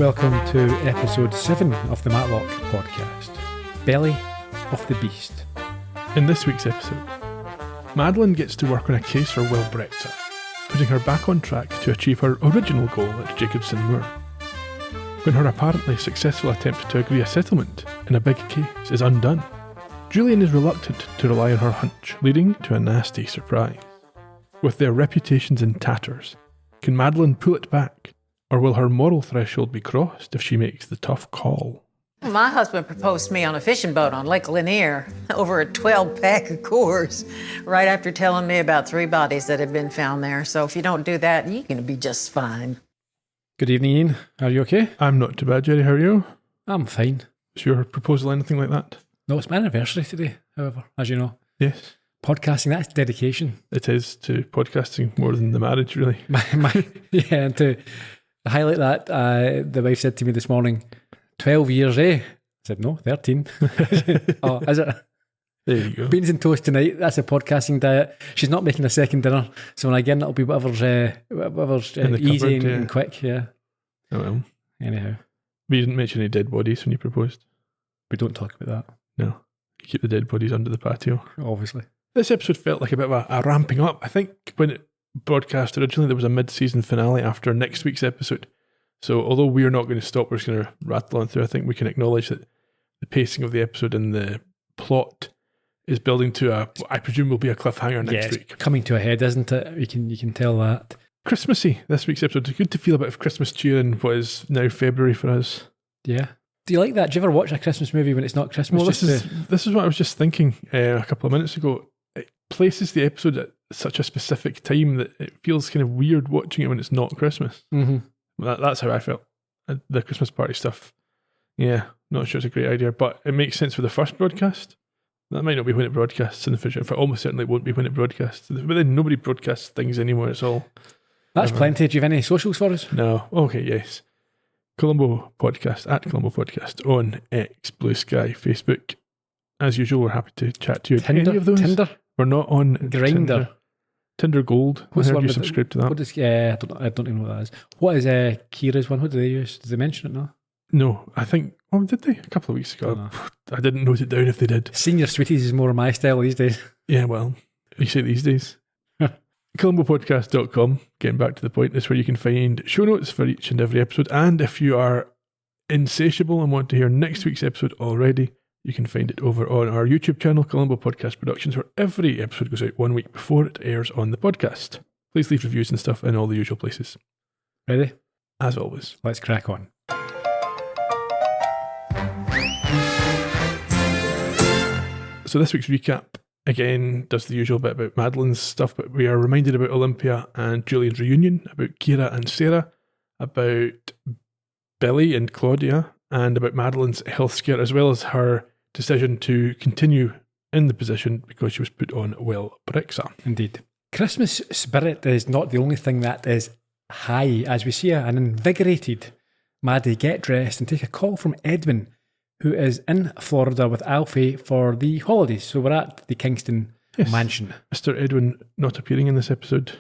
Welcome to episode 7 of the Matlock podcast, Belly of the Beast. In this week's episode, Madeline gets to work on a case for Wellbrexa, putting her back on track to achieve her original goal at Jacobson Moore. When her apparently successful attempt to agree a settlement in a big case is undone, Julian is reluctant to rely on her hunch, leading to a nasty surprise. With their reputations in tatters, can Madeline pull it back, or will her moral threshold be crossed if she makes the tough call? My husband proposed to me on a fishing boat on Lake Lanier over a 12-pack of Coors right after telling me about 3 bodies that had been found there. So if you don't do that, you're going to be just fine. Good evening, Ian. Are you okay? I'm not too bad, Gerry. How are you? I'm fine. Is your proposal anything like that? No, it's my anniversary today, however, as you know. Yes. Podcasting, that's dedication. It is to podcasting more than the marriage, really. Yeah, and to highlight that, the wife said to me this morning, 12 years, eh? I said, no, 13. Oh, is it? There you go. Beans and toast tonight, that's a podcasting diet. She's not making a second dinner, so when I get in, it'll be whatever's easy cupboard, and quick, yeah. Oh well. Anyhow. But you didn't mention any dead bodies when you proposed? We don't talk about that. No. You keep the dead bodies under the patio. Obviously. This episode felt like a bit of a ramping up. I think when it broadcast originally, there was a mid-season finale after next week's episode. So although we're not going to stop, we're just going to rattle on through. I think we can acknowledge that the pacing of the episode and the plot is building to I presume will be a cliffhanger next week. It's coming to a head, isn't it? You can tell that. Christmassy, this week's episode. It's good to feel a bit of Christmas cheer in what is now February for us. Yeah. Do you like that? Do you ever watch a Christmas movie when it's not Christmas? Well, this is what I was just thinking a couple of minutes ago. It places the episode at such a specific time that it feels kind of weird watching it when it's not Christmas. Mm-hmm. That's how I felt. The Christmas party stuff. Yeah, not sure it's a great idea, but it makes sense for the first broadcast. That might not be when it broadcasts in the future. In fact, almost certainly it won't be when it broadcasts. But then nobody broadcasts things anymore. It's all... That's plenty. Do you have any socials for us? No. Okay, yes. Colombo Podcast, at Colombo Podcast on X, Blue Sky, Facebook. As usual, we're happy to chat to you. Any of those? Tinder? We're not on Grindr. Tinder Gold. What's I the heard one you with subscribe to that. What is, I don't even know what that is. What is Kira's one? What do they use? Did they mention it now? No, I think... Oh, did they? A couple of weeks ago. I didn't note it down if they did. Senior Sweeties is more my style these days. Yeah, well, you say these days. ColomboPodcast.com, getting back to the point, is where you can find show notes for each and every episode. And if you are insatiable and want to hear next week's episode already, you can find it over on our YouTube channel, Colombo Podcast Productions, where every episode goes out 1 week before it airs on the podcast. Please leave reviews and stuff in all the usual places. Ready? As always. Let's crack on. So this week's recap, again, does the usual bit about Madeline's stuff, but we are reminded about Olympia and Julian's reunion, about Kira and Sarah, about Billy and Claudia, and about Madeline's health scare, as well as her decision to continue in the position because she was put on Wellbrexa. Indeed. Christmas spirit is not the only thing that is high, as we see an invigorated Maddie get dressed and take a call from Edwin, who is in Florida with Alfie for the holidays. So we're at the Kingston mansion. Mr. Edwin not appearing in this episode,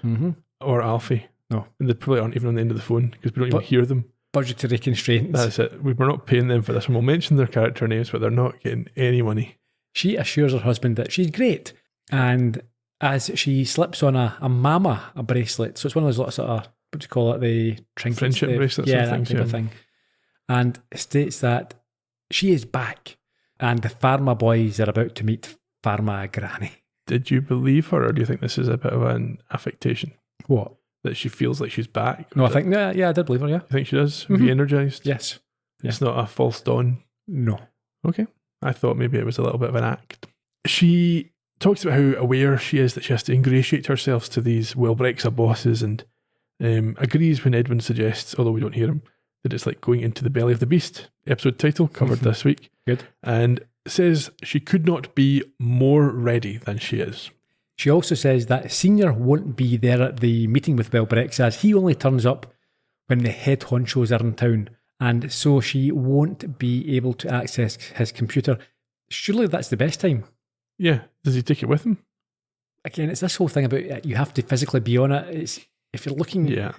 or Alfie. No. And they probably aren't even on the end of the phone because we don't even hear them. Budgetary constraints. That's it. We're not paying them for this one. We'll mention their character names, but they're not getting any money. She assures her husband that she's great. And as she slips on a mama, a bracelet, so it's one of those lots of, what do you call it, the trinkets? Friendship bracelets. Yeah, that type of thing. And states that she is back and the Pharma boys are about to meet Pharma Granny. Did you believe her, or do you think this is a bit of an affectation? What? That she feels like she's back? No, I think, yeah, I did believe her, yeah. You think she does? Re-energized? Yes. It's not a false dawn? No. Okay. I thought maybe it was a little bit of an act. She talks about how aware she is that she has to ingratiate herself to these Wellbrexa bosses, and agrees when Edwin suggests, although we don't hear him, that it's like going into the belly of the beast. Episode title covered this week. Good. And says she could not be more ready than she is. She also says that Senior won't be there at the meeting with Wellbrexa, as he only turns up when the head honchos are in town, and so she won't be able to access his computer. Surely that's the best time. Yeah. Does he take it with him? Again, it's this whole thing about you have to physically be on it. It's if you're looking... Yeah.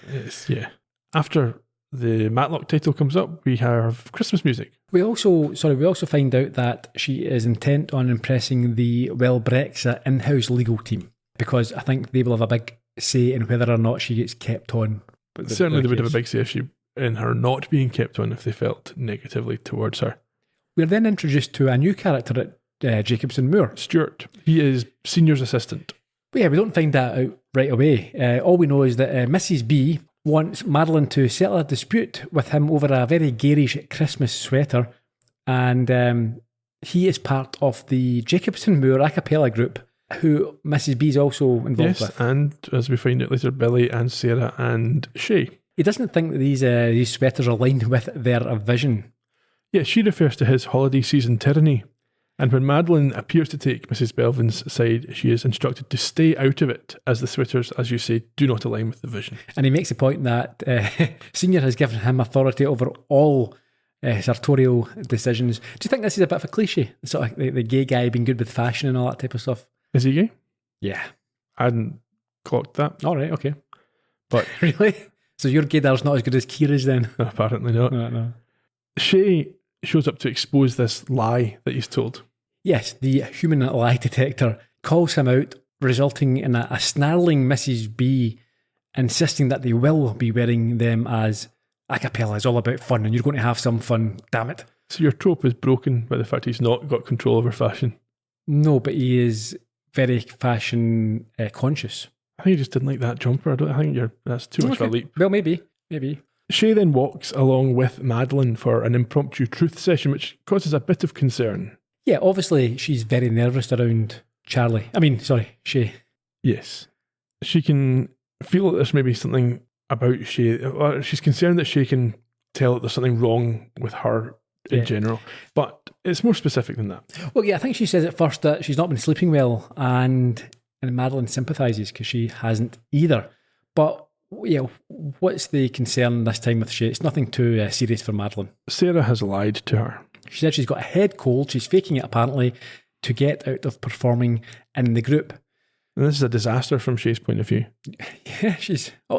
After the Matlock title comes up, we have Christmas music. We also find out that she is intent on impressing the Wellbrexa in-house legal team, because I think they will have a big say in whether or not she gets kept on. But certainly they would have a big say issue in her not being kept on if they felt negatively towards her. We're then introduced to a new character at Jacobson Moore. Stuart. He is Senior's assistant. But yeah, we don't find that out right away. All we know is that Mrs. B wants Madeline to settle a dispute with him over a very garish Christmas sweater, and he is part of the Jacobson Moore a cappella group, who Mrs. B is also involved with. And as we find out later, Billy and Sarah and Shay. He doesn't think that these sweaters are aligned with their vision. Yeah, she refers to his holiday season tyranny. And when Madeline appears to take Mrs. Belvin's side, she is instructed to stay out of it, as the sweaters, as you say, do not align with the vision. And he makes the point that Senior has given him authority over all sartorial decisions. Do you think this is a bit of a cliche? Sort of the gay guy being good with fashion and all that type of stuff? Is he gay? Yeah. I hadn't clocked that. All right, okay. But really? So your gaydar's not as good as Kira's then? Apparently not. No. Shay shows up to expose this lie that he's told. Yes, the human lie detector calls him out, resulting in a snarling Mrs. B insisting that they will be wearing them as a cappella is all about fun and you're going to have some fun, damn it. So your trope is broken by the fact he's not got control over fashion. No, but he is very fashion conscious. I think you just didn't like that jumper. I think that's too much of a leap. Well, maybe. Shay then walks along with Madeline for an impromptu truth session, which causes a bit of concern. Yeah, obviously she's very nervous around Shay. Yes. She can feel that there's maybe something about Shay. Or she's concerned that Shay can tell that there's something wrong with her in general. But it's more specific than that. Well, yeah, I think she says at first that she's not been sleeping well, and Madeline sympathises because she hasn't either. But yeah, what's the concern this time with Shay? It's nothing too serious for Madeline. Sarah has lied to her. She said she's got a head cold. She's faking it apparently to get out of performing in the group. And this is a disaster from Shay's point of view. Yeah,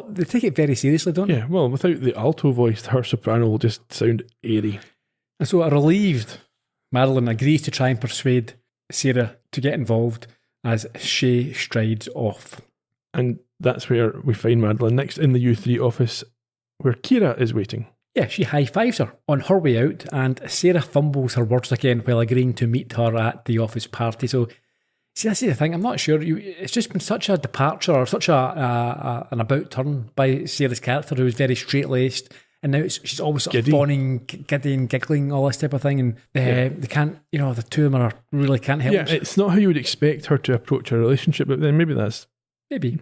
they take it very seriously, don't they? Yeah, well, without the alto voice, her soprano will just sound airy. And so a relieved Madeline agrees to try and persuade Sarah to get involved as Shay strides off. And that's where we find Madeline next in the U3 office where Kira is waiting. Yeah, she high-fives her on her way out, and Sarah fumbles her words again while agreeing to meet her at the office party. So, see, this is the thing. I'm not sure. It's just been such a departure or such an about turn by Sarah's character, who was very straight-laced, and now she's always sort of fawning, giddy and giggling, all this type of thing, and they can't, the two of them really can't help. Yeah, it's not how you would expect her to approach a relationship, but then maybe that's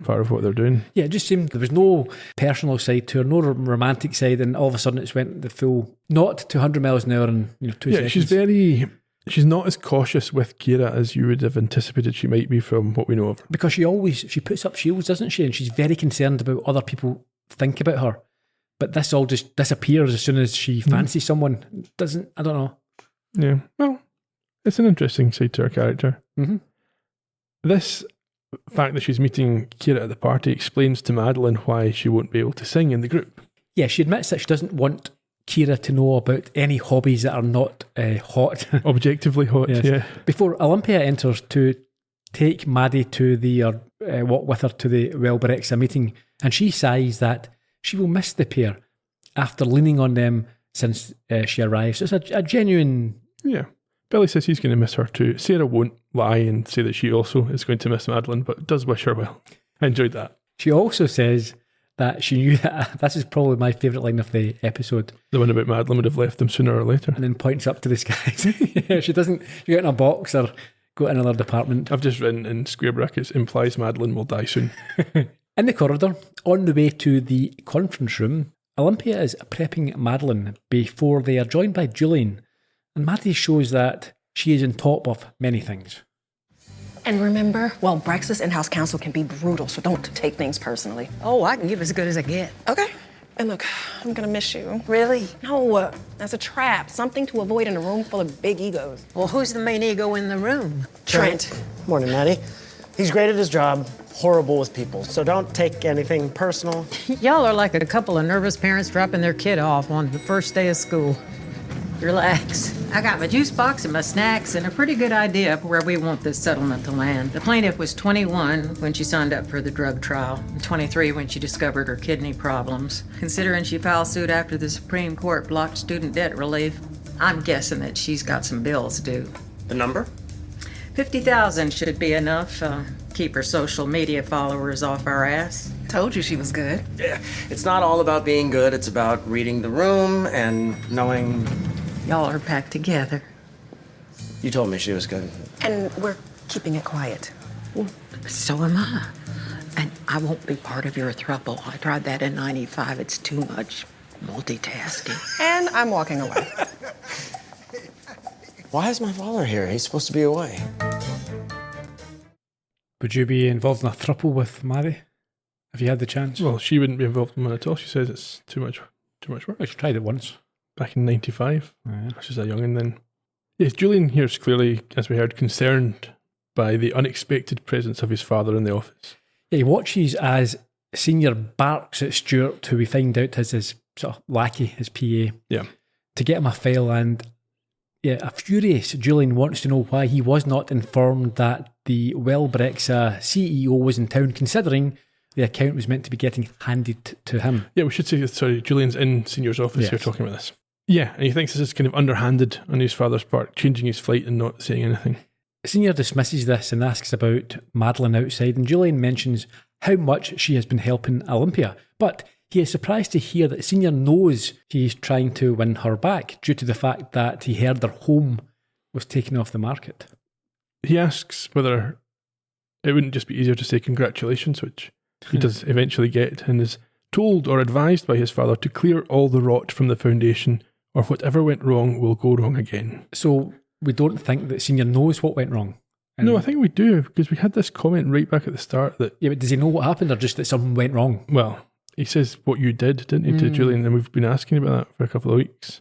part of what they're doing. Yeah, it just seemed there was no personal side to her, no romantic side, and all of a sudden it's went the full, not to 100 miles an hour in 2 seconds. She's not as cautious with Kira as you would have anticipated she might be from what we know of her. Because she puts up shields, doesn't she? And she's very concerned about what other people think about her. But this all just disappears as soon as she fancies someone. I don't know. Yeah, well, it's an interesting side to her character. Mm-hmm. This fact that she's meeting Kira at the party explains to Madeline why she won't be able to sing in the group. Yeah, she admits that she doesn't want Kira to know about any hobbies that are not hot. Objectively hot, yes. Yeah. Before Olympia enters to take Maddie to walk with her to the Wellbrexa meeting, and she sighs that she will miss the pair after leaning on them since she arrives. So it's a genuine... Yeah. Billy says he's going to miss her too. Sarah won't lie and say that she also is going to miss Madeline, but does wish her well. I enjoyed that. She also says that she knew that this is probably my favourite line of the episode. The one about Madeline would have left them sooner or later. And then points up to the skies. Yeah, she doesn't get in a box or go to another department. I've just written in square brackets, implies Madeline will die soon. In the corridor, on the way to the conference room, Olympia is prepping Madeline before they are joined by Julian. And Maddie shows that she is on top of many things. And remember, Wellbrexa's in-house counsel can be brutal, so don't take things personally. Oh, I can give as good as I get. Okay. And look, I'm gonna miss you. Really? No, that's a trap. Something to avoid in a room full of big egos. Well, who's the main ego in the room? Trent. Morning, Maddie. He's great at his job. horrible with people, so don't take anything personal. Y'all are like a couple of nervous parents dropping their kid off on the first day of school. Relax. I got my juice box and my snacks and a pretty good idea of where we want this settlement to land. The plaintiff was 21 when she signed up for the drug trial, and 23 when she discovered her kidney problems. Considering she filed suit after the Supreme Court blocked student debt relief, I'm guessing that she's got some bills due. The number? 50,000 should be enough. Keep her social media followers off our ass. Told you she was good. Yeah, it's not all about being good, it's about reading the room and knowing... Y'all are packed together. You told me she was good. And we're keeping it quiet. Well, so am I. And I won't be part of your throuple. I tried that in 95. It's too much multitasking. And I'm walking away. Why is my father here? He's supposed to be away. Would you be involved in a throuple with Maddie if you had the chance? Well, she wouldn't be involved in one at all. She says it's too much work. I tried it once. Back in 95. Yeah. She's a young'un then. Yes, Julian here is clearly, as we heard, concerned by the unexpected presence of his father in the office. Yeah, he watches as Senior barks at Stuart, who we find out is his sort of lackey, his PA, to get him a file. And a furious Julian wants to know why he was not informed that the Wellbrexa CEO was in town, considering the account was meant to be getting handed to him. Yeah, we should say, sorry, Julian's in Senior's office here talking about this. Yeah, and he thinks this is kind of underhanded on his father's part, changing his flight and not saying anything. Senior dismisses this and asks about Madeline outside, and Julian mentions how much she has been helping Olympia. But he is surprised to hear that Senior knows he's trying to win her back due to the fact that he heard their home was taken off the market. He asks whether it wouldn't just be easier to say congratulations, which he does eventually get, and is told or advised by his father to clear all the rot from the foundation, or whatever went wrong will go wrong again. So we don't think that Senior knows what went wrong? No, I think we do, because we had this comment right back at the start that... Yeah, but does he know what happened, or just that something went wrong? Well, he says what you did, didn't he, to Julian, and we've been asking about that for a couple of weeks.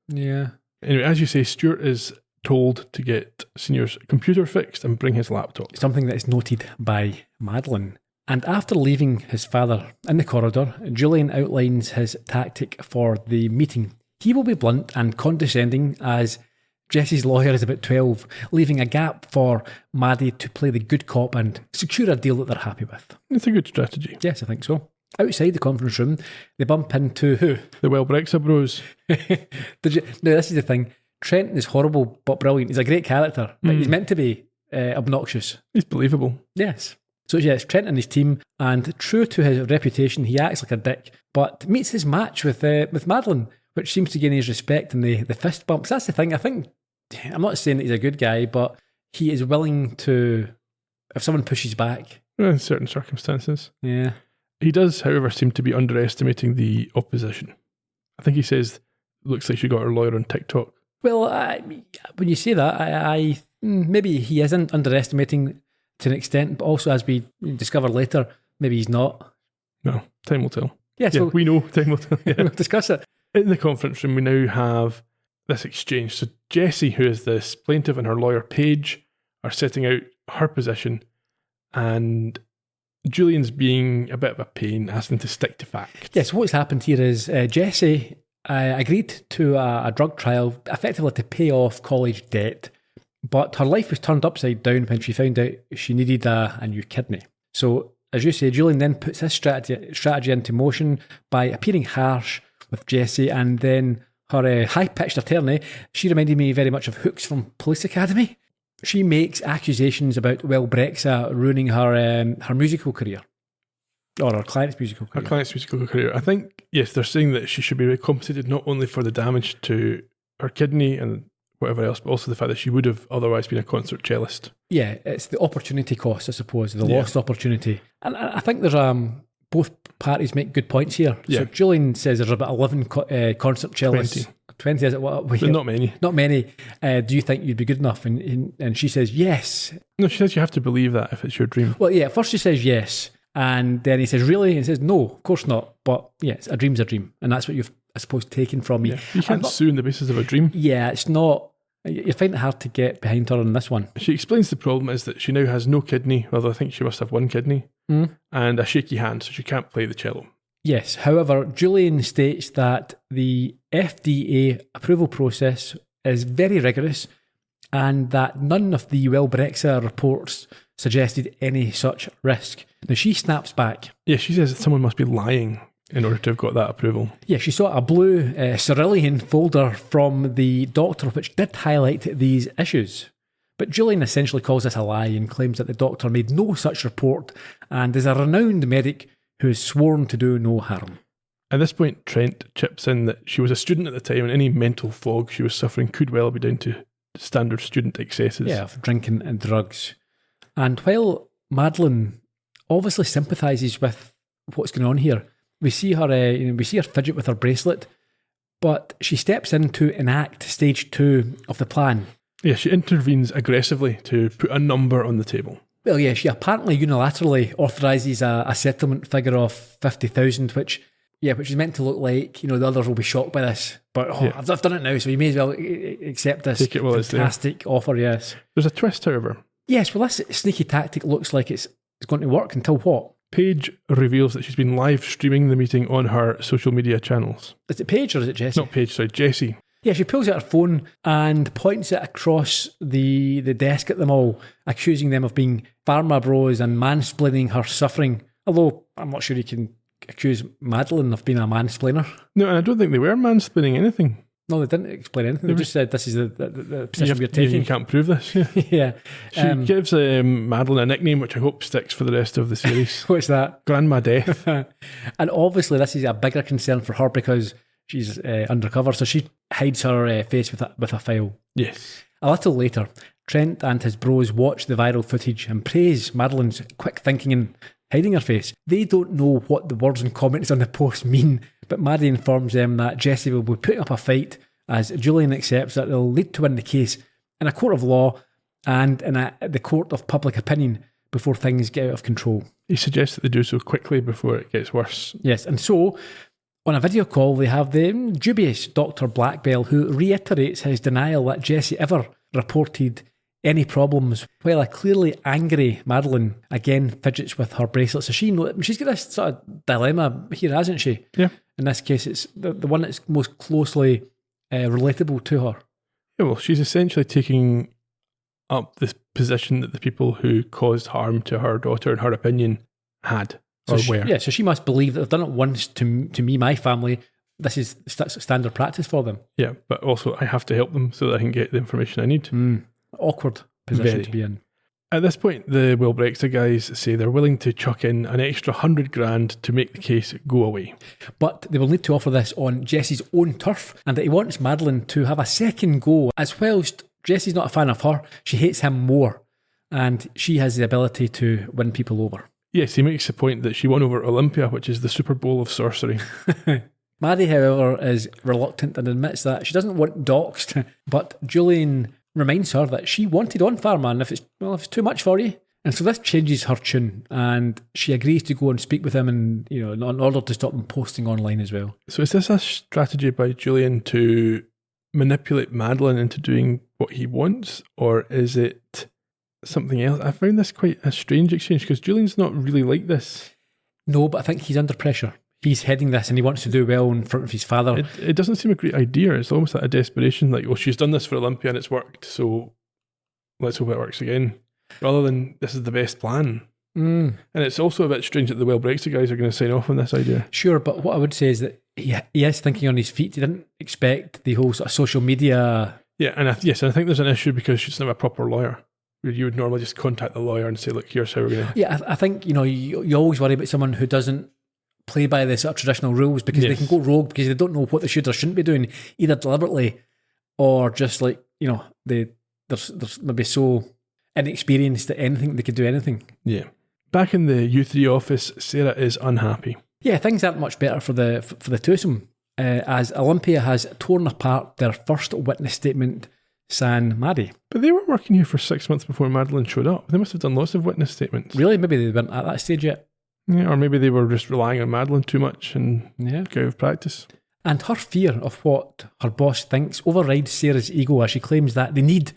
Yeah. Anyway, as you say, Stuart is told to get Senior's computer fixed and bring his laptop. Something that is noted by Madeline. And after leaving his father in the corridor, Julian outlines his tactic for the meeting. He will be blunt and condescending, as Jesse's lawyer is about 12, leaving a gap for Maddie to play the good cop and secure a deal that they're happy with. It's a good strategy. Yes, I think so. Outside the conference room, they bump into who? The Wellbrexa bros. Now, this is the thing. Trenton is horrible but brilliant. He's a great character, but he's meant to be obnoxious. He's believable. Yes. So yes, Trent and his team, and true to his reputation, he acts like a dick, but meets his match with Madeline, which seems to gain his respect in the fist bumps. That's the thing. I think, I'm not saying that he's a good guy, but he is willing to, if someone pushes back. In certain circumstances. Yeah. He does, however, seem to be underestimating the opposition. I think he says, looks like she got her lawyer on TikTok. Well, when you say that, I maybe he isn't underestimating to an extent, but also, as we discover later, maybe he's not. No, time will tell. Yes, yeah, we know, time will tell. Yeah. We'll discuss it. In the conference room, we now have this exchange. So Jessie, who is this plaintiff, and her lawyer, Paige, are setting out her position, and Julian's being a bit of a pain, asking to stick to facts. Yes, what's happened here is Jessie agreed to a drug trial, effectively to pay off college debt, but her life was turned upside down when she found out she needed a new kidney. So, as you say, Julian then puts his strategy into motion by appearing harsh with Jessie, and then her high-pitched attorney, she reminded me very much of Hooks from Police Academy. She makes accusations about Wellbrexa ruining her musical career. Or her client's musical career. Her client's musical career. I think, yes, they're saying that she should be compensated not only for the damage to her kidney and whatever else, but also the fact that she would have otherwise been a concert cellist. Yeah, it's the opportunity cost, I suppose, the lost opportunity. And I think there's both parties make good points here. Yeah. So Julian says there's about 11 concert cellists. 20, is it? What? But not many. Not many. Do you think you'd be good enough? And she says yes. No, she says you have to believe that if it's your dream. Well, yeah, first she says yes, and then he says, really? And he says, no, of course not. But yes, a dream's a dream. And that's what you've, I suppose, taken from me. Yeah. You can't sue on the basis of a dream. Yeah, it's not You find it hard to get behind her on this one. She explains the problem is that she now has no kidney, although I think she must have one kidney, and a shaky hand, so she can't play the cello. Yes, however, Julian states that the FDA approval process is very rigorous and that none of the Wellbrexa reports suggested any such risk. Now, she snaps back. Yeah, she says that someone must be lying in order to have got that approval. Yeah, she saw a blue cerulean folder from the doctor which did highlight these issues. But Julian essentially calls this a lie and claims that the doctor made no such report and is a renowned medic who is sworn to do no harm. At this point, Trent chips in that she was a student at the time and any mental fog she was suffering could well be down to standard student excesses. Yeah, of drinking and drugs. And while Madeline obviously sympathises with what's going on here, we see her fidget with her bracelet, but she steps in to enact stage 2 of the plan. Yeah, she intervenes aggressively to put a number on the table. Well, yeah, she apparently unilaterally authorises a settlement figure of 50,000, which is meant to look like, the others will be shocked by this. But I've done it now, so you may as well accept this Take it while fantastic offer, yes. There's a twist, however. Yes, well, this sneaky tactic looks like it's going to work until what? Paige reveals that she's been live streaming the meeting on her social media channels. Is it Paige or is it Jessie? Not Paige, sorry, Jessie. Yeah, she pulls out her phone and points it across the desk at them all, accusing them of being pharma bros and mansplaining her suffering. Although, I'm not sure you can accuse Madeline of being a mansplainer. No, and I don't think they were mansplaining anything. No, they didn't explain anything. They just said, this is the position we're taking. You can't prove this. Yeah. Yeah. She gives Madeline a nickname, which I hope sticks for the rest of the series. What's that? Grandma Death. And obviously this is a bigger concern for her because she's undercover, so she hides her face with a file. Yes. A little later, Trent and his bros watch the viral footage and praise Madeline's quick thinking and hiding her face. They don't know what the words and comments on the post mean, but Maddie informs them that Jessie will be putting up a fight as Julian accepts that they'll need to win the case in a court of law and in the court of public opinion before things get out of control. He suggests that they do so quickly before it gets worse. Yes, and so on a video call, they have the dubious Dr. Blackbell, who reiterates his denial that Jessie ever reported any problems, while a clearly angry Madeline again fidgets with her bracelet. So she's got this sort of dilemma here, hasn't she? Yeah. In this case, it's the one that's most closely relatable to her. Yeah, well, she's essentially taking up this position that the people who caused harm to her daughter, in her opinion, had. So she must believe that they've done it once to me, my family. This is standard practice for them. Yeah, but also I have to help them so that I can get the information I need. Awkward position to be in. At this point, the Wellbrexa guys say they're willing to chuck in an extra $100,000 to make the case go away. But they will need to offer this on Jessie's own turf, and that he wants Madeline to have a second go, as whilst Jessie's not a fan of her, she hates him more, and she has the ability to win people over. Yes, he makes the point that she won over Olympia, which is the Super Bowl of sorcery. Maddie, however, is reluctant and admits that she doesn't want doxed, but Julian reminds her that she wanted on Pharma, and if it's too much for you. And so this changes her tune, and she agrees to go and speak with him, and in order to stop them posting online as well. So is this a strategy by Julian to manipulate Madeline into doing what he wants, or is it something else? I found this quite a strange exchange because Julian's not really like this. No, but I think he's under pressure. He's heading this and he wants to do well in front of his father. It doesn't seem a great idea. It's almost like a desperation, like, well, she's done this for Olympia and it's worked, so let's hope it works again. Rather than, this is the best plan. And it's also a bit strange that the Wellbrexa guys are going to sign off on this idea. Sure, but what I would say is that he is thinking on his feet. He didn't expect the whole sort of social media. Yeah, and I think there's an issue because she's not a proper lawyer. You would normally just contact the lawyer and say, look, here's how we're going to... Yeah, I think, you always worry about someone who doesn't play by the sort of traditional rules because they can go rogue because they don't know what they should or shouldn't be doing, either deliberately or just like, they're maybe so inexperienced at anything, they could do anything. Yeah. Back in the U3 office, Sarah is unhappy. Yeah, things aren't much better for the twosome, as Olympia has torn apart their first witness statement, San Maddie. But they weren't working here for 6 months before Madeline showed up. They must have done lots of witness statements. Really? Maybe they weren't at that stage yet. Yeah, or maybe they were just relying on Madeline too much and get out of practice. And her fear of what her boss thinks overrides Sarah's ego as she claims that they need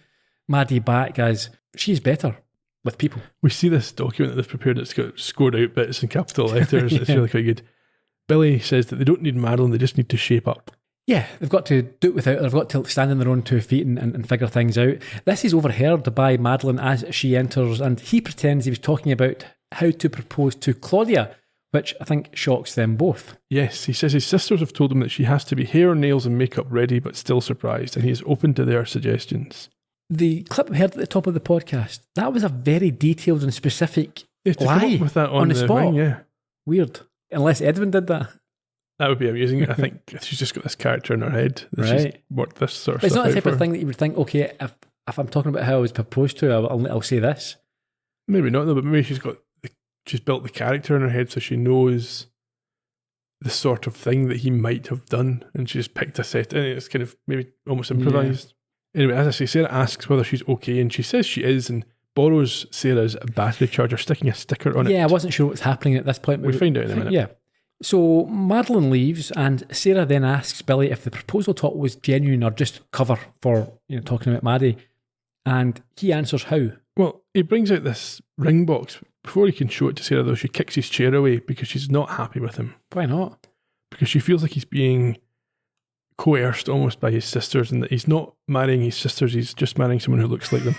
Maddie back as she's better with people. We see this document that they've prepared that's got scored out bits in capital letters. It's really quite good. Billy says that they don't need Madeline, they just need to shape up. Yeah, they've got to do it without her. They've got to stand on their own 2 feet and figure things out. This is overheard by Madeline as she enters, and he pretends he was talking about how to propose to Claudia, which I think shocks them both. Yes, he says his sisters have told him that she has to be hair, nails and makeup ready, but still surprised, and he is open to their suggestions. The clip we heard at the top of the podcast, that was a very detailed and specific lie with that on the spot. Ring, yeah. Weird. Unless Edwin did that. That would be amusing. I think she's just got this character in her head that she's worked this sort of But it's stuff not the out type of for. thing that you would think, okay, if I'm talking about how I was proposed to, I'll say this. Maybe not, though, but maybe she's built the character in her head so she knows the sort of thing that he might have done, and she's picked a set, and it's kind of maybe almost improvised. Yeah. Anyway, as I say, Sarah asks whether she's okay, and she says she is, and borrows Sarah's battery charger, sticking a sticker on it. Yeah, I wasn't sure what's happening at this point. We'll find out in a minute. Yeah. So Madeline leaves, and Sarah then asks Billy if the proposal talk was genuine or just cover for talking about Maddie, and he answers how. Well, he brings out this ring box. Before he can show it to Sarah, though, she kicks his chair away because she's not happy with him. Why not? Because she feels like he's being coerced almost by his sisters, and that he's not marrying his sisters, he's just marrying someone who looks like them.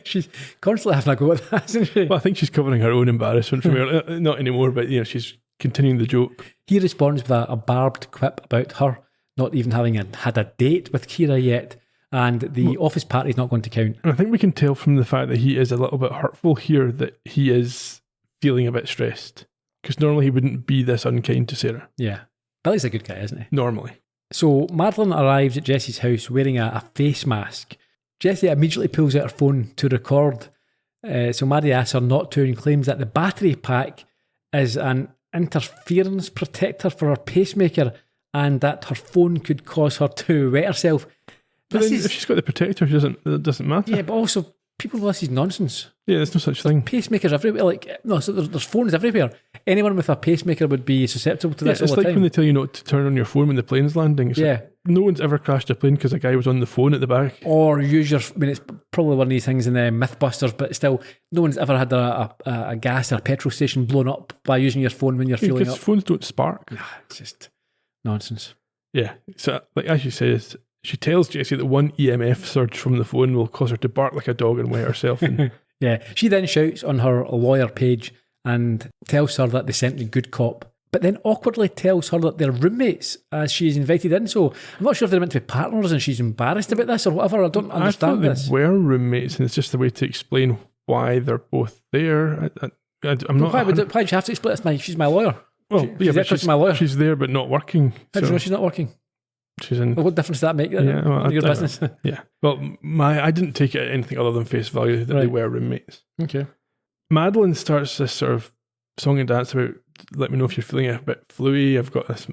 She's constantly having a go at that, isn't she? Well, I think she's covering her own embarrassment from her. Not anymore, but she's continuing the joke. He responds with a barbed quip about her not even having had a date with Kira yet, and the office party's not going to count. And I think we can tell from the fact that he is a little bit hurtful here that he is feeling a bit stressed. Because normally he wouldn't be this unkind to Sarah. Yeah. Billy's a good guy, isn't he? Normally. So Madeline arrives at Jessie's house wearing a face mask. Jessie immediately pulls out her phone to record. So Maddie asks her not to and claims that the battery pack is an interference protector for her pacemaker and that her phone could cause her to wet herself. But then if she's got the protector, it doesn't matter. Yeah, but also people know this is nonsense. Yeah, there's no such thing. Pacemakers everywhere. So there's phones everywhere. Anyone with a pacemaker would be susceptible to this all the time. It's like when they tell you not to turn on your phone when the plane's landing. It's like, no one's ever crashed a plane because a guy was on the phone at the back. Or use your... it's probably one of these things in the Mythbusters, but still, no one's ever had a gas or a petrol station blown up by using your phone when you're fueling up. Because phones don't spark. It's just nonsense. Yeah. So, as she says, she tells Jessie that one EMF surge from the phone will cause her to bark like a dog and wet herself. Yeah. She then shouts on her lawyer page and tells her that they sent the good cop, but then awkwardly tells her that they're roommates as she's invited in. So I'm not sure if they're meant to be partners and she's embarrassed about this or whatever. I don't understand this. They were roommates, and it's just a way to explain why they're both there. I'm not. Why do you have to explain this? She's my lawyer. Well, she's my lawyer. She's there but not working. How do you know she's not working? She's in. Well, what difference does that make? Your business. Yeah. Well, I didn't take it anything other than face value that they were roommates. Okay. Madeline starts this sort of song and dance about, let me know if you're feeling a bit fluey.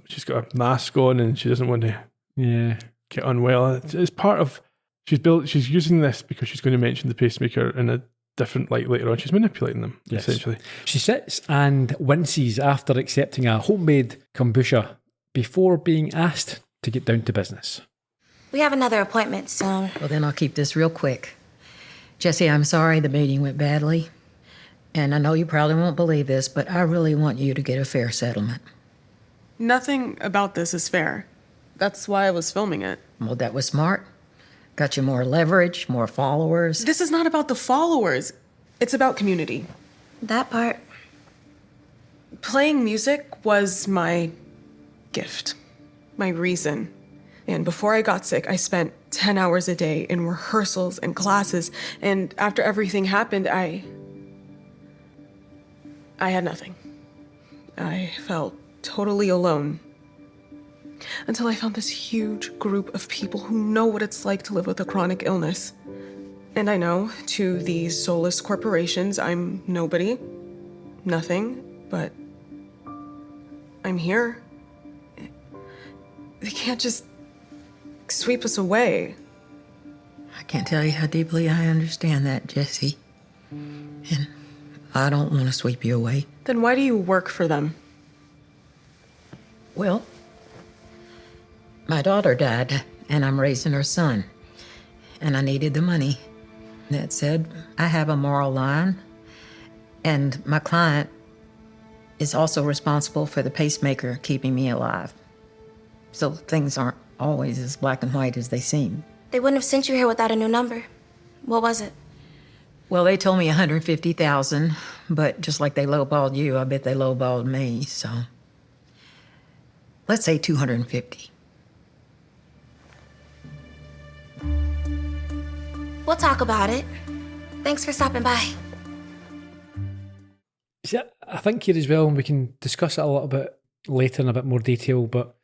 She's got a mask on and she doesn't want to get unwell. It's part of, she's using this because she's going to mention the pacemaker in a different light later on. She's manipulating them, essentially. She sits and winces after accepting a homemade kombucha before being asked to get down to business. We have another appointment soon. Well, then I'll keep this real quick. Jessie, I'm sorry the meeting went badly. And I know you probably won't believe this, but I really want you to get a fair settlement. Nothing about this is fair. That's why I was filming it. Well, that was smart. Got you more leverage, more followers. This is not about the followers. It's about community. That part. Playing music was my gift, my reason. And before I got sick, I spent 10 hours a day in rehearsals and classes. And after everything happened, I had nothing. I felt totally alone. Until I found this huge group of people who know what it's like to live with a chronic illness. And I know, to these soulless corporations, I'm nobody, nothing, but I'm here. They can't just sweep us away. I can't tell you how deeply I understand that, Jessie. And I don't want to sweep you away. Then why do you work for them? Well, My daughter died, and I'm raising her son. And I needed the money. That said, I have a moral line, and my client is also responsible for the pacemaker keeping me alive. So things aren't always as black and white as they seem. They wouldn't have sent you here without a new number. What was it? Well, they told me 150,000, but just like they lowballed you, I bet they lowballed me, so let's say 250. We'll talk about it. Thanks for stopping by. See, I think here as well, and we can discuss it a little bit later in a bit more detail, but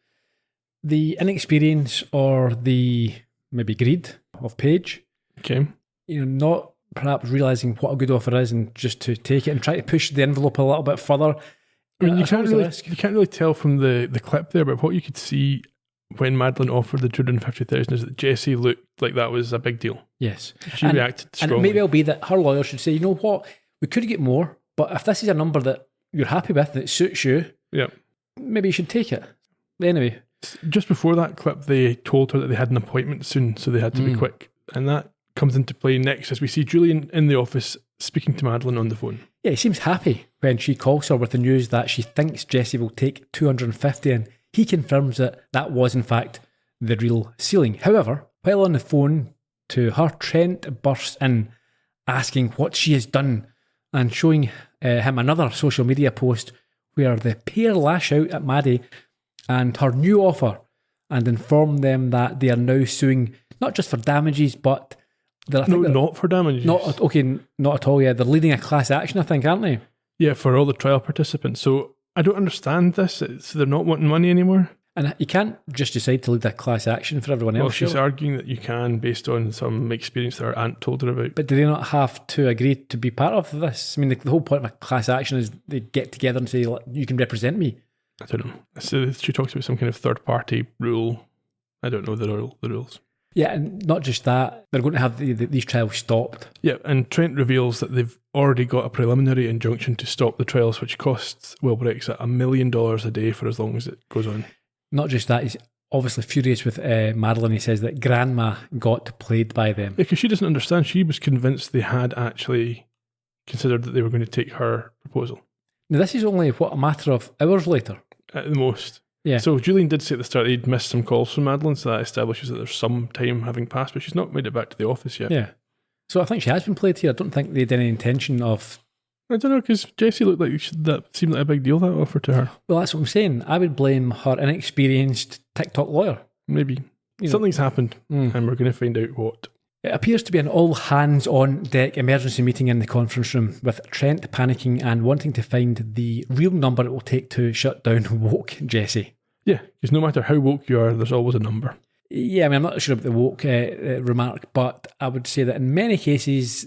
the inexperience or the maybe greed of Paige, Okay. not perhaps realising what a good offer is and just to take it and try to push the envelope a little bit further. I mean, you It's can't always a really risk. you can't really tell from the clip there, but what you could see when Madeline offered the 250,000 is that Jessie looked like that was a big deal. Yes. She reacted strongly. And it may well be that her lawyer should say, you know what, we could get more, but if this is a number that you're happy with, that suits you, Yeah. maybe you should take it. Anyway, Just before that clip, they told her that they had an appointment soon, so they had to be quick. And that comes into play next as we see Julian in the office speaking to Madeline on the phone. yeah, he seems happy when she calls her with the news that she thinks Jessie will take 250, and he confirms that that was in fact the real ceiling. However, while on the phone to her, Trent bursts in asking what she has done and showing him another social media post where the pair lash out at Maddie and her new offer and inform them that they are now suing not just for damages, but Not for damages. not at all. Yeah, they're leading a class action, I think, aren't they? Yeah, for all the trial participants. So I don't understand this. So they're not wanting money anymore. And you can't just decide to lead a class action for everyone Well, else. she's surely. arguing that you can based on some experience that her aunt told her about. But do they not have to agree to be part of this? I mean, the whole point of a class action is they get together and say, you can represent me. I don't know. So she talks about some kind of third party rule. I don't know the rules. Yeah, and not just that, they're going to have these trials stopped. Yeah, and Trent reveals that they've already got a preliminary injunction to stop the trials, which costs Wellbrexa $1 million a day for as long as it goes on. Not just that, he's obviously furious with Madeline. He says that Grandma got played by them. Because she doesn't understand. She was convinced they had actually considered that they were going to take her proposal. Now, this is only, a matter of hours later. At the most. Yeah. So Julian did say at the start he'd missed some calls from Madeline, so that establishes that there's some time having passed, but she's not made it back to the office yet. Yeah. So I think she has been played here. I don't think they had any intention of... I don't know, because Jessie looked like that seemed like a big deal, that offer to her. Well, that's what I'm saying. I would blame her inexperienced TikTok lawyer. Maybe. You know. Something's happened, and we're going to find out what. It appears to be an all-hands-on-deck emergency meeting in the conference room, with Trent panicking and wanting to find the real number it will take to shut down woke Jessie. Yeah, because no matter how woke you are, there's always a number. Yeah, I mean, I'm not sure about the woke remark, but I would say that in many cases,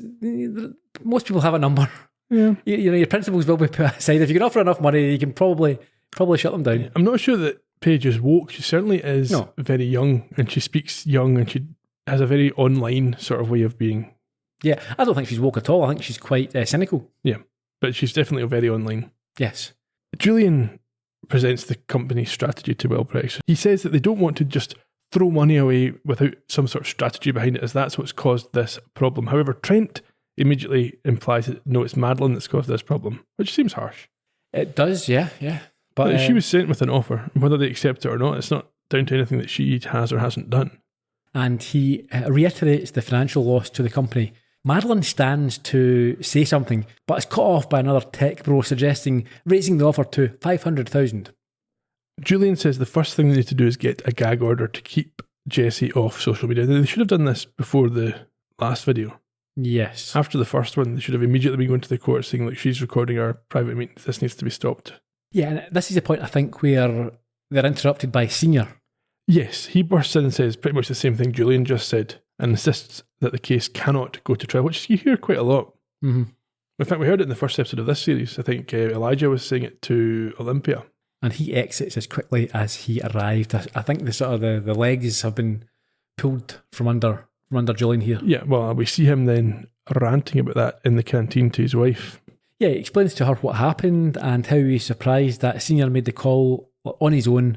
most people have a number. Yeah. Your principles will be put aside. If you can offer enough money, you can probably shut them down. I'm not sure that Paige is woke. She certainly is very young, and she speaks young, and she has a very online sort of way of being. Yeah, I don't think she's woke at all. I think she's quite cynical. Yeah, but she's definitely very online. Yes. Julian presents the company's strategy to Wellbrexa. He says that they don't want to just throw money away without some sort of strategy behind it, as that's what's caused this problem. However, Trent immediately implies that no, it's Madeline that's caused this problem, which seems harsh. It does, yeah. But She was sent with an offer, and whether they accept it or not, it's not down to anything that she has or hasn't done. And he reiterates the financial loss to the company. Madeline stands to say something, but is cut off by another tech bro suggesting raising the offer to $500,000. Julian says the first thing they need to do is get a gag order to keep Jessie off social media. They should have done this before the last video. Yes. After the first one, they should have immediately been going to the court saying, like, she's recording our private meetings. This needs to be stopped. Yeah, and this is the point, I think, where they're interrupted by Senior. Yes, he bursts in and says pretty much the same thing Julian just said and insists that the case cannot go to trial, which you hear quite a lot. Mm-hmm. In fact, we heard it in the first episode of this series. I think Elijah was saying it to Olympia. And he exits as quickly as he arrived. I think the legs have been pulled from under Julian here. Yeah, well, we see him then ranting about that in the canteen to his wife. Yeah, he explains to her what happened and how he's surprised that Senior made the call on his own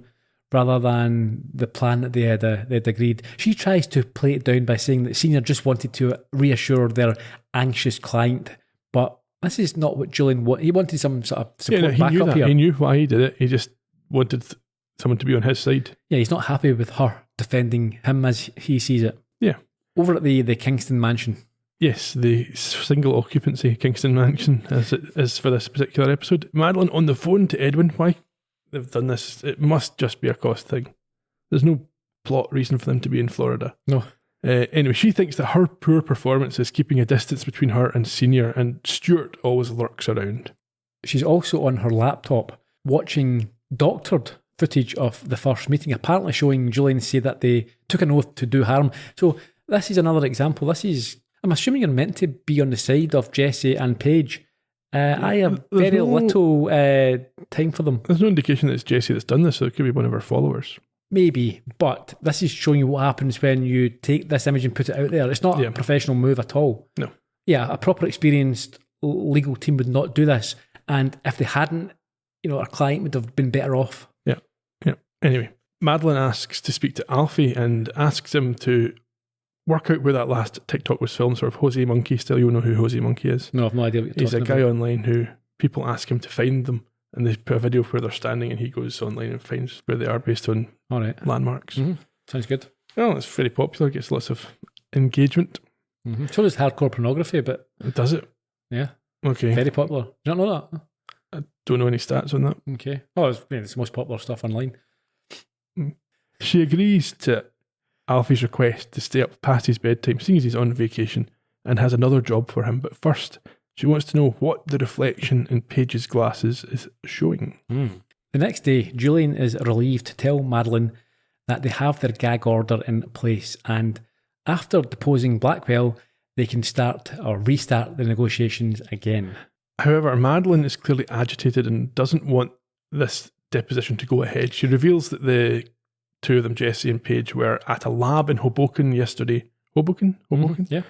rather than the plan that they'd agreed. She tries to play it down by saying that Senior just wanted to reassure their anxious client, but this is not what Julian wanted. He wanted some sort of support he back knew up that. here. He knew why he did it. He just wanted someone to be on his side. Yeah, he's not happy with her defending him as he sees it. Yeah. Over at the Kingston mansion. Yes, the single occupancy Kingston mansion, as it is for this particular episode. Madeline on the phone to Edwin. Why they've done this? It must just be a cost thing. There's no plot reason for them to be in Florida. No. Anyway, she thinks that her poor performance is keeping a distance between her and Senior, and Stuart always lurks around. She's also on her laptop watching doctored footage of the first meeting, apparently showing Julian say that they took an oath to do harm. So this is another example. I'm assuming you're meant to be on the side of Jesse and Paige. I have very little time for them. There's no indication that it's Jesse that's done this, so it could be one of her followers. Maybe, but this is showing you what happens when you take this image and put it out there. It's not a professional move at all. No. Yeah, a proper experienced legal team would not do this. And if they hadn't, our client would have been better off. Yeah. Anyway, Madeline asks to speak to Alfie and asks him to work out where that last TikTok was filmed, sort of Jose Monkey style. You'll know who Jose Monkey is. No, I've no idea what you're He's a talking guy about. online who people ask him to find them, and they put a video of where they're standing, and he goes online and finds where they are based on All right. landmarks. Mm-hmm. Sounds good. Well, it's very popular, gets lots of engagement. Mm-hmm. So does hardcore pornography, but... Does it? Yeah. Okay. Very popular. You don't know that? I don't know any stats on that. Okay. Oh, it's the most popular stuff online. She agrees to Alfie's request to stay up past his bedtime, seeing as he's on vacation, and has another job for him. But first, she wants to know what the reflection in Paige's glasses is showing. The next day, Julian is relieved to tell Madeline that they have their gag order in place, and after deposing Blackwell, they can start or restart the negotiations again. However, Madeline is clearly agitated and doesn't want this deposition to go ahead. She reveals that the two of them, Jesse and Paige, were at a lab in Hoboken yesterday. Hoboken? Yeah.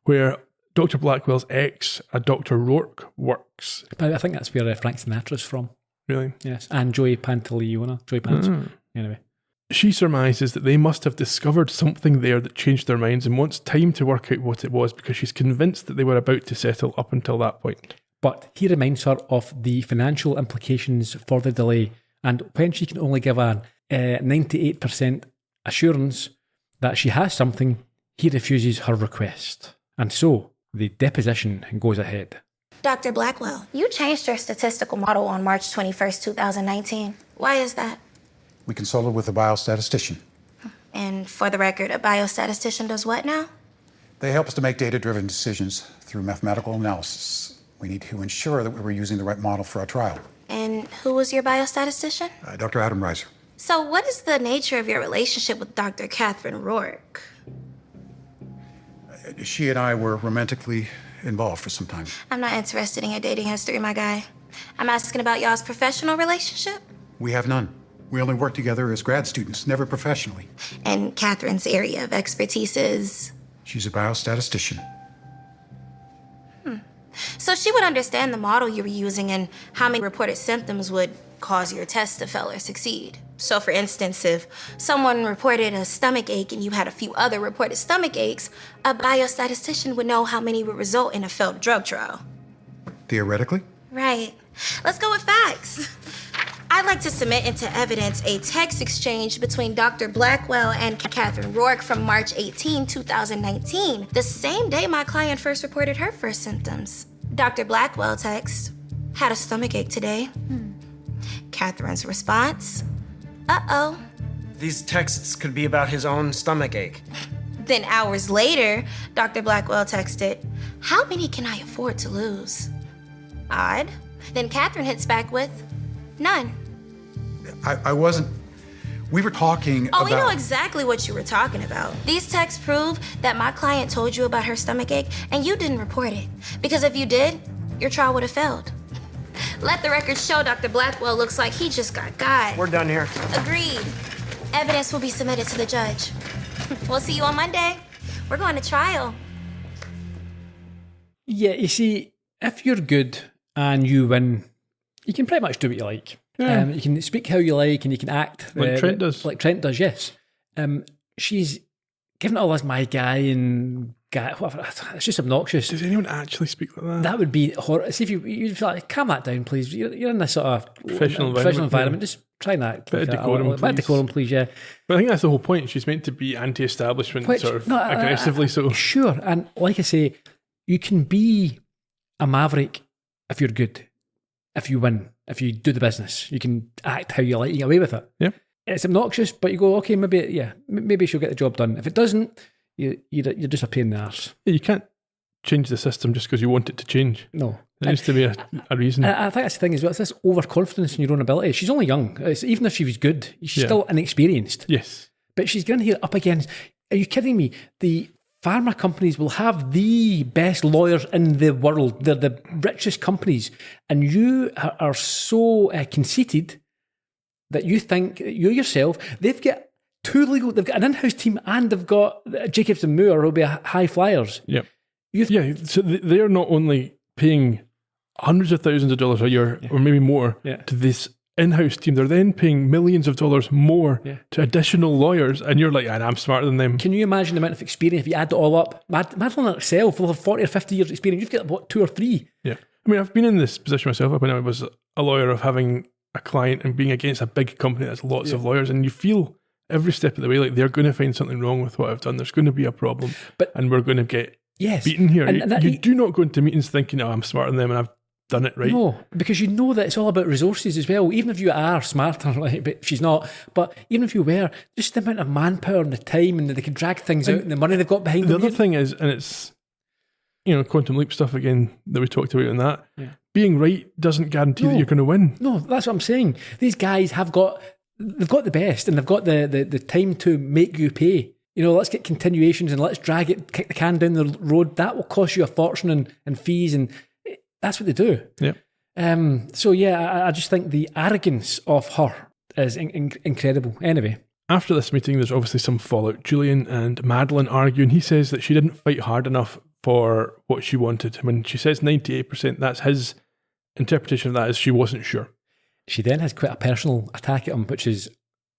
Where Dr. Blackwell's ex, a Dr. Rourke, works. I think that's where Frank Sinatra's from. Really? Yes. And Joey Pantoliano. Joey Pants. Anyway. She surmises that they must have discovered something there that changed their minds and wants time to work out what it was, because she's convinced that they were about to settle up until that point. But he reminds her of the financial implications for the delay, and when she can only give a 98% assurance that she has something, he refuses her request. And so, the deposition goes ahead. Dr. Blackwell, you changed your statistical model on March 21st, 2019. Why is that? We consulted with a biostatistician. And for the record, a biostatistician does what now? They help us to make data-driven decisions through mathematical analysis. We need to ensure that we were using the right model for our trial. And who was your biostatistician? Dr. Adam Reiser. So what is the nature of your relationship with Dr. Catherine Rourke? She and I were romantically involved for some time. I'm not interested in your dating history, my guy. I'm asking about y'all's professional relationship. We have none. We only work together as grad students, never professionally. And Catherine's area of expertise is? She's a biostatistician. So she would understand the model you were using and how many reported symptoms would cause your test to fail or succeed. So for instance, if someone reported a stomach ache and you had a few other reported stomach aches, a biostatistician would know how many would result in a failed drug trial. Theoretically? Right. Let's go with facts. I'd like to submit into evidence a text exchange between Dr. Blackwell and Catherine Rourke from March 18, 2019, the same day my client first reported her first symptoms. Dr. Blackwell text, had a stomach ache today. Catherine's response, uh-oh. These texts could be about his own stomach ache. Then hours later, Dr. Blackwell texted, how many can I afford to lose? Odd. Then Catherine hits back with, none. I wasn't... We were talking about... Oh, we know exactly what you were talking about. These texts prove that my client told you about her stomach ache and you didn't report it. Because if you did, your trial would have failed. Let the record show Dr. Blackwell looks like he just got. We're done here. Agreed. Evidence will be submitted to the judge. We'll see you on Monday. We're going to trial. Yeah, you see, if you're good and you win, you can pretty much do what you like. Yeah. You can speak how you like, and you can act Like Trent does. Like Trent does, yes. She's given it all as my guy and guy. Whatever. It's just obnoxious. Does anyone actually speak like that? That would be horrible. See if you'd feel like, calm that down, please. You're in this sort of Professional environment. Just try and act. Bit of decorum, bit of decorum, please. Yeah. But I think that's the whole point. She's meant to be anti-establishment, Which, sort of no, aggressively. So sure, and like I say, you can be a maverick if you're good, if you win, if you do the business. You can act how you like, you get away with it. Yeah. It's obnoxious, but you go, okay, maybe she'll get the job done. If it doesn't, you're just a pain in the arse. You can't change the system just because you want it to change. No. There needs to be a reason. I think that's the thing as well. It's this overconfidence in your own ability. She's only young. Even if she was good, she's still inexperienced. Yes. But she's going here up against, are you kidding me? The pharma companies will have the best lawyers in the world. They're the richest companies. And you are so conceited that you think you yourself, they've got they've got an in-house team, and they've got Jacobson Moore who'll be high flyers. Yeah. So they're not only paying hundreds of thousands of dollars a year, or maybe more, to this in-house team. They're then paying millions of dollars more to additional lawyers, and you're like, I'm smarter than them. Can you imagine the amount of experience if you add it all up? Madeline herself will have 40 or 50 years experience. You've got, what, 2 or 3? Yeah. I mean, I've been in this position myself when I was a lawyer, of having a client and being against a big company that's lots of lawyers, and you feel every step of the way like they're going to find something wrong with what I've done. There's going to be a problem, and we're going to get beaten here. And you do not go into meetings thinking, I'm smarter than them and I've done it right. No, because you know that it's all about resources as well. Even if you are smarter, but she's not. But even if you were, just the amount of manpower and the time, and they can drag things out, and the money they've got behind them. The other thing is, and it's, quantum leap stuff again that we talked about in that, being right doesn't guarantee that you're going to win. No, that's what I'm saying. These guys they've got the best, and they've got the time to make you pay. Let's get continuations and let's kick the can down the road. That will cost you a fortune and fees, and that's what they do. Yeah. I just think the arrogance of her is incredible. Anyway. After this meeting, there's obviously some fallout. Julian and Madeline argue, and he says that she didn't fight hard enough for what she wanted. When she says 98%, that's his interpretation of that, is she wasn't sure. She then has quite a personal attack at him, which is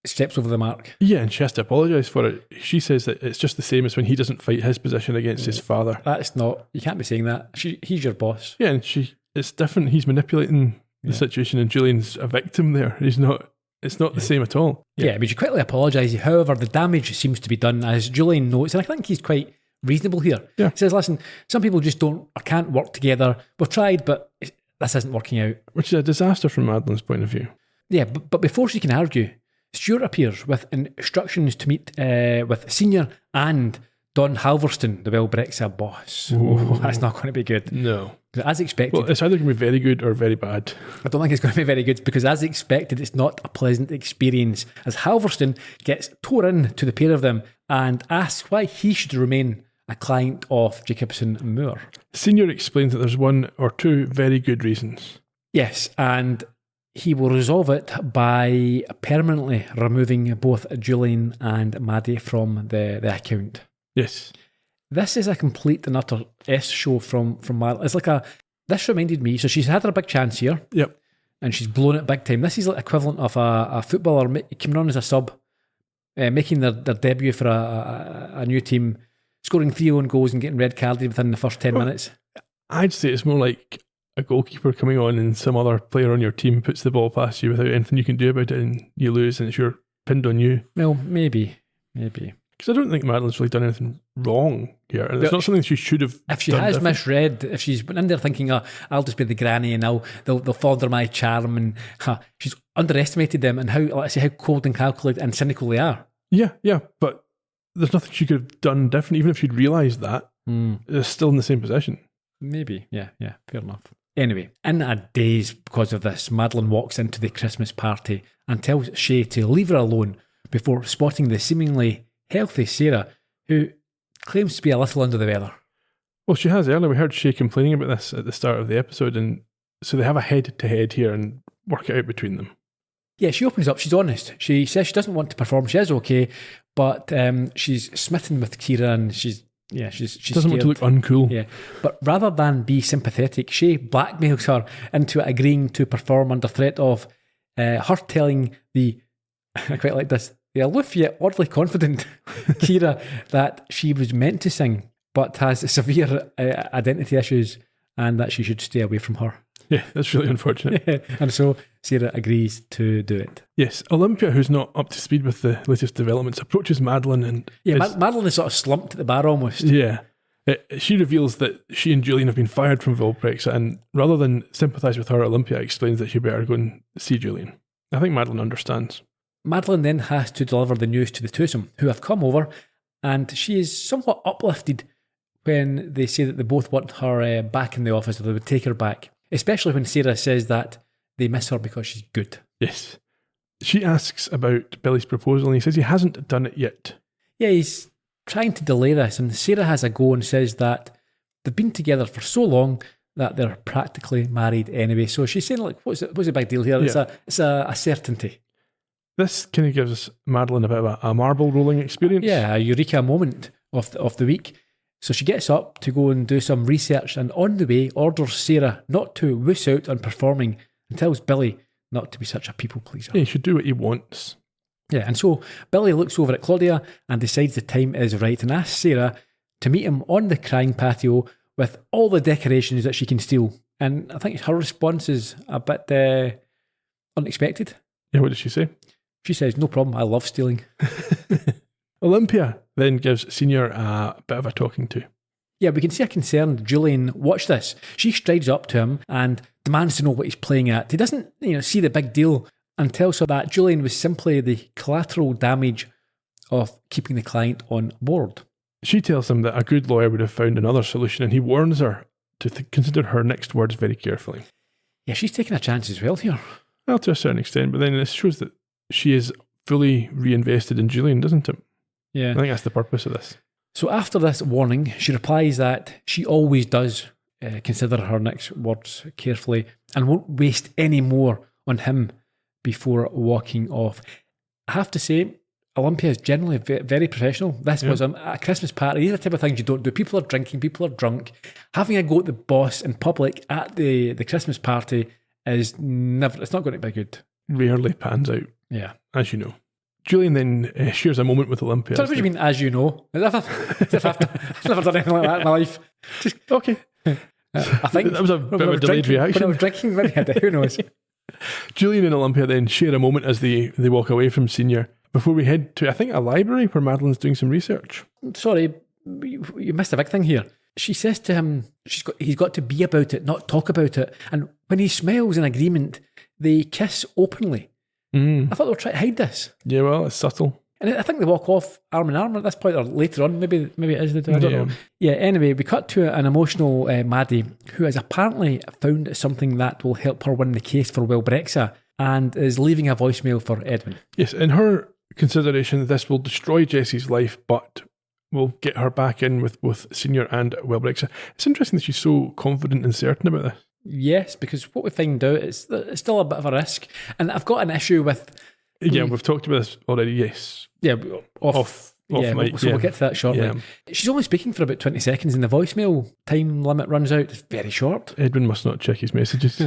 steps over the mark. Yeah, and she has to apologise for it. She says that it's just the same as when he doesn't fight his position against his father. That's not, you can't be saying that. He's your boss. Yeah, and it's different. He's manipulating the situation, and Julian's a victim there. It's not the same at all. Yeah, but you quickly apologise. However, the damage seems to be done, as Julian notes, and I think he's quite reasonable here. Yeah. He says, listen, some people just don't or can't work together. We've tried, but this isn't working out. Which is a disaster from Madeline's point of view. Yeah, but before she can argue, Stuart appears with instructions to meet with Senior and Don Halverston, the Wellbrexa boss. Oh, that's not going to be good. No. As expected. Well, it's either going to be very good or very bad. I don't think it's going to be very good, because as expected, it's not a pleasant experience, as Halverston gets tore in to the pair of them and asks why he should remain a client of Jacobson Moore. Senior explains that there's 1 or 2 very good reasons. Yes, and he will resolve it by permanently removing both Julian and Maddie from the account. Yes. This is a complete and utter show from Madeline. It's like this reminded me, so she's had her big chance here. Yep. And she's blown it big time. This is like equivalent of a footballer coming on as a sub, making their debut for a new team, scoring 3 own goals and getting red carded within the first 10 minutes. I'd say it's more like a goalkeeper coming on and some other player on your team puts the ball past you without anything you can do about it, and you lose, and it's pinned on you. Well, maybe. Because I don't think Madeline's really done anything wrong here, and it's not something she should have. If she has misread, if she's been in there thinking, I'll just be the granny and they'll fall under my charm, and she's underestimated them and how cold and calculated and cynical they are. Yeah, but there's nothing she could have done different, even if she'd realised that. They're still in the same position. Maybe, yeah, fair enough. Anyway, in a daze because of this, Madeline walks into the Christmas party and tells Shay to leave her alone before spotting the seemingly healthy Sarah, who claims to be a little under the weather. Well, she has earlier. We heard Shay complaining about this at the start of the episode, and so they have a head-to-head here and work it out between them. Yeah, she opens up. She's honest. She says she doesn't want to perform. She is okay, but she's smitten with Kira, and she's doesn't want to look uncool. Yeah, but rather than be sympathetic, Shay blackmails her into agreeing to perform under threat of her telling I quite like this, the aloof yet oddly confident Kira that she was meant to sing, but has severe identity issues and that she should stay away from her. Yeah, that's really unfortunate. And so Sarah agrees to do it. Yes, Olympia, who's not up to speed with the latest developments, approaches Madeline and... Madeline is sort of slumped at the bar almost. Yeah. She reveals that she and Julian have been fired from Wellbrexa, and rather than sympathise with her, Olympia explains that she better go and see Julian. I think Madeline understands. Madeline then has to deliver the news to the twosome, who have come over, and she is somewhat uplifted when they say that they both want her back in the office, or they would take her back, especially when Sarah says that they miss her because she's good. Yes. She asks about Billy's proposal, and he says he hasn't done it yet. Yeah, he's trying to delay this, and Sarah has a go and says that they've been together for so long that they're practically married anyway. So she's saying, like, what's the big deal here? Yeah. It's a certainty. This kind of gives Madeline a bit of a marble rolling experience. Yeah, a eureka moment of the week. So she gets up to go and do some research, and on the way orders Sarah not to wuss out on performing and tells Billy not to be such a people pleaser. Yeah, he should do what he wants. Yeah, and so Billy looks over at Claudia and decides the time is right and asks Sarah to meet him on the crying patio with all the decorations that she can steal. And I think her response is a bit unexpected. Yeah, what did she say? She says, no problem, I love stealing. Olympia then gives Senior a bit of a talking to. Yeah, we can see a concerned Julian watch this. She strides up to him and demands to know what he's playing at. He doesn't see the big deal and tells her that Julian was simply the collateral damage of keeping the client on board. She tells him that a good lawyer would have found another solution, and he warns her to consider her next words very carefully. Yeah, she's taking a chance as well here. Well, to a certain extent, but then this shows that she is fully reinvested in Julian, doesn't it? Yeah. I think that's the purpose of this. So after this warning, she replies that she always does consider her next words carefully and won't waste any more on him before walking off. I have to say, Olympia is generally very professional. This was a Christmas party. These are the type of things you don't do. People are drinking, people are drunk. Having a go at the boss in public at the Christmas party it's not going to be good. Rarely pans out. Yeah. As you know. Julian then shares a moment with Olympia. So what do you mean, as you know? I've never done anything like that in my life. Just, okay. I think that was a bit of a delayed reaction. When I was drinking, maybe I did. Who knows? Julian and Olympia then share a moment as they walk away from Senior before we head to, I think, a library where Madeline's doing some research. Sorry, you missed a big thing here. She says to him, he's got to be about it, not talk about it. And when he smiles in agreement, they kiss openly. I thought they were trying to hide this. Yeah, well, it's subtle. And I think they walk off arm in arm at this point, or later on. Maybe it is they do. I don't know. Yeah. Anyway, we cut to an emotional Maddie who has apparently found something that will help her win the case for Wellbrexa and is leaving a voicemail for Edwin. Yes, in her consideration, this will destroy Jessie's life, but will get her back in with both Senior and Wellbrexa. It's interesting that she's so confident and certain about this. Yes, because what we find out is it's still a bit of a risk, and I've got an issue with. Yeah, we've talked about this already. Yes. Yeah, off mic. So we'll get to that shortly. Yeah. She's only speaking for about 20 seconds and the voicemail time limit runs out. It's very short. Edwin must not check his messages.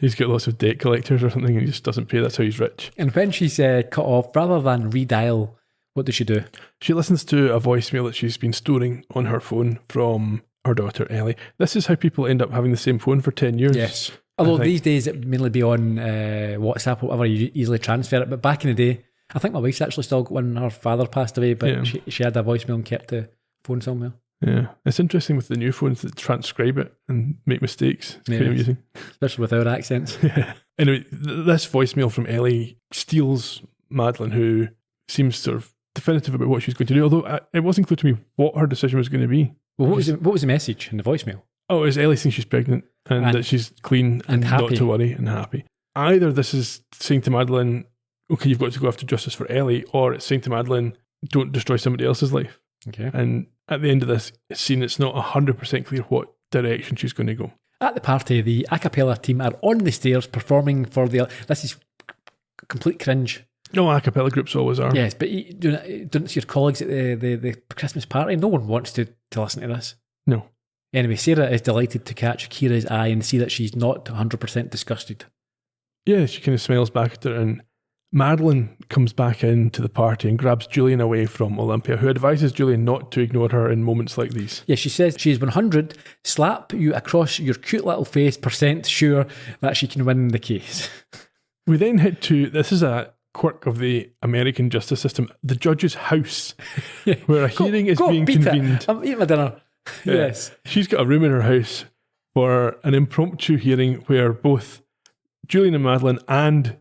He's got lots of debt collectors or something and he just doesn't pay. That's how he's rich. And when she's cut off, rather than redial, what does she do? She listens to a voicemail that she's been storing on her phone from her daughter Ellie. This is how people end up having the same phone for 10 years. Yes. Although these days it mainly be on WhatsApp or whatever, you easily transfer it. But back in the day, I think my wife's actually still got one. Her father passed away, but she had a voicemail and kept the phone somewhere. Yeah. It's interesting with the new phones that transcribe it and make mistakes. It's kind of amusing. Especially with our accents. Yeah. Anyway, this voicemail from Ellie steals Madeline, who seems sort of definitive about what she's going to do, although it wasn't clear to me what her decision was going to be. Well, what was the message in the voicemail? Oh, it was Ellie saying she's pregnant and that she's clean and happy. Not to worry and happy. Either this is saying to Madeline, okay, you've got to go after justice for Ellie, or it's saying to Madeline, don't destroy somebody else's life. Okay. And at the end of this scene, it's not 100% clear what direction she's going to go. At the party, the a cappella team are on the stairs performing for this is complete cringe. No, a cappella groups always are. Yes, but don't see your colleagues at the Christmas party. No one wants to listen to this. No. Anyway, Sarah is delighted to catch Kira's eye and see that she's not 100% disgusted. Yeah, she kind of smiles back at her, and Madeline comes back into the party and grabs Julian away from Olympia, who advises Julian not to ignore her in moments like these. Yeah, she says she's 100, slap you across your cute little face, % sure that she can win the case. We then head to, this is a quirk of the American justice system, the judge's house, where a hearing is being convened. I'm eating my dinner. Yes. She's got a room in her house for an impromptu hearing where both Julian and Madeline and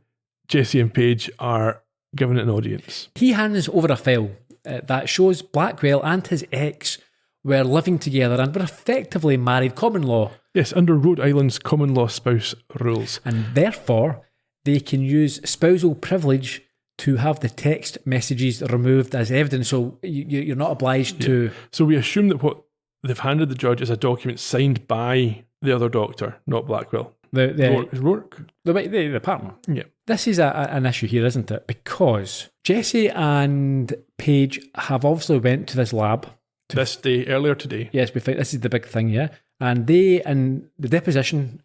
Jesse and Paige are given an audience. He hands over a file that shows Blackwell and his ex were living together and were effectively married common law. Yes, under Rhode Island's common law spouse rules. And therefore, they can use spousal privilege to have the text messages removed as evidence. So you're not obliged to... So we assume that what they've handed the judge is a document signed by the other doctor, not Blackwell. Rourke? The partner. Yeah. This is an issue here, isn't it? Because Jesse and Paige have obviously went to this lab. This day, earlier today. Yes, we think this is the big thing, yeah. And they, in the deposition,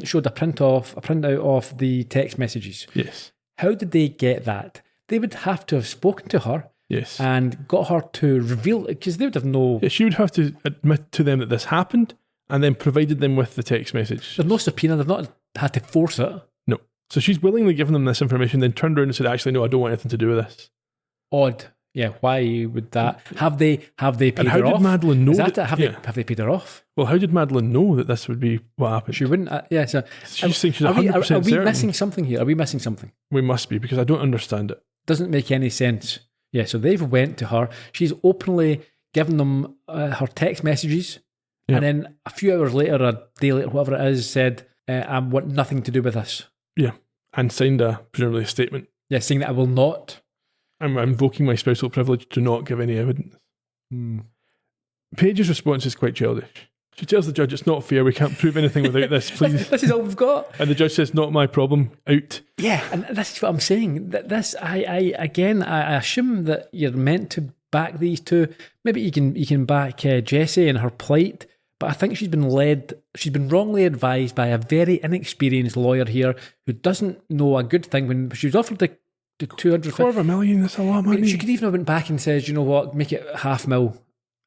showed a printout of the text messages. Yes. How did they get that? They would have to have spoken to her. Yes. And got her to reveal it, because they would have no... Yeah, she would have to admit to them that this happened and then provided them with the text message. There's no subpoena, they've not had to force it. No. So she's willingly given them this information, then turned around and said, actually, no, I don't want anything to do with this. Odd. Yeah, why would that? Have they paid her off? And how did Madeline know that? Have they paid her off? Well, how did Madeline know that this would be what happened? She wouldn't. So she's saying she's 100% certain. Are we missing something here? Are we missing something? We must be, because I don't understand it. Doesn't make any sense. Yeah, so they've went to her. She's openly given them her text messages. Yeah. And then a few hours later, a day later, whatever it is, said, I want nothing to do with this. Yeah. And signed presumably a statement. Yeah, saying that I will not. I'm invoking my spousal privilege to not give any evidence. Paige's response is quite childish. She tells the judge, it's not fair, we can't prove anything without this, please. This is all we've got. And the judge says, not my problem, out. Yeah, and this is what I'm saying. I assume that you're meant to back these two. Maybe you can back Jessie and her plight, but I think she's been wrongly advised by a very inexperienced lawyer here who doesn't know a good thing. When she was offered the $250,000, that's a lot of money. She could even have went back and says, you know what, make it $500,000.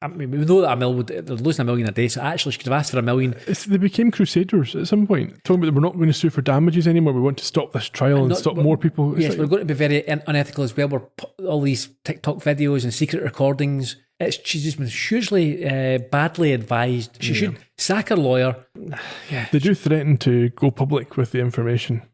I mean, we know that they're losing $1 million a day, so actually she could have asked for $1 million. They became crusaders at some point, talking about we're not going to sue for damages anymore, we want to stop this trial and stop more people. Yes, we're going to be very unethical as well. We're all these TikTok videos and secret recordings. She's just been hugely badly advised. She should sack her lawyer. Yeah, they do threaten to go public with the information.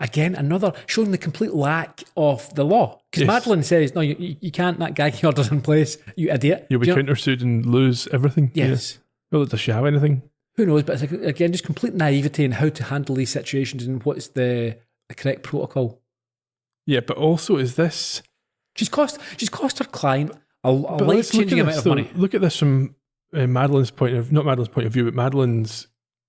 Again, another showing the complete lack of the law. Because Madeline says, no, you can't, that gagging order's in place, you idiot. You'll be countersued and lose everything. Yes. Yeah. Well, does she have anything? Who knows? But it's again, just complete naivety in how to handle these situations and what's the correct protocol. Yeah, but also is this... She's cost her client a life-changing amount of money. Look at this from Madeline's point of... Not Madeline's point of view, but Madeline's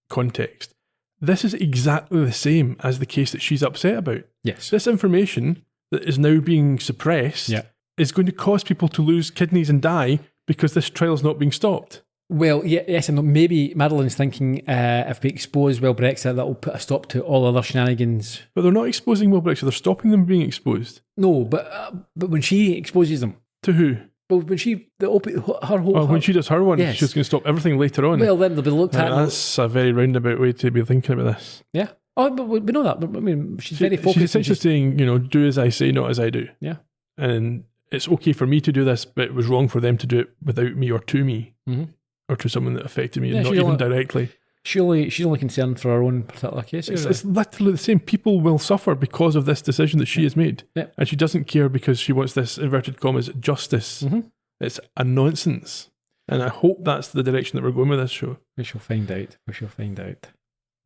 context. This is exactly the same as the case that she's upset about. Yes. This information that is now being suppressed is going to cause people to lose kidneys and die because this trial's not being stopped. Well, yes, and maybe Madeline's thinking if we expose Wellbrexa, that will put a stop to all other shenanigans. But they're not exposing Wellbrexa, they're stopping them being exposed. No, but when she exposes them... To who? Well, when she does her one, she's going to stop everything later on. Well, then they'll be looked at. That's a very roundabout way to be thinking about this. Yeah. Oh, but we know that. But, I mean, she's very focused. She's essentially saying, do as I say, not as I do. Yeah. And it's okay for me to do this, but it was wrong for them to do it without me or to me, or to someone that affected me, and not even directly. She's only concerned for her own particular case. It's literally the same. People will suffer because of this decision that she has made. Yeah. And she doesn't care because she wants this, inverted commas, justice. It's a nonsense. And I hope that's the direction that we're going with this show. We shall find out.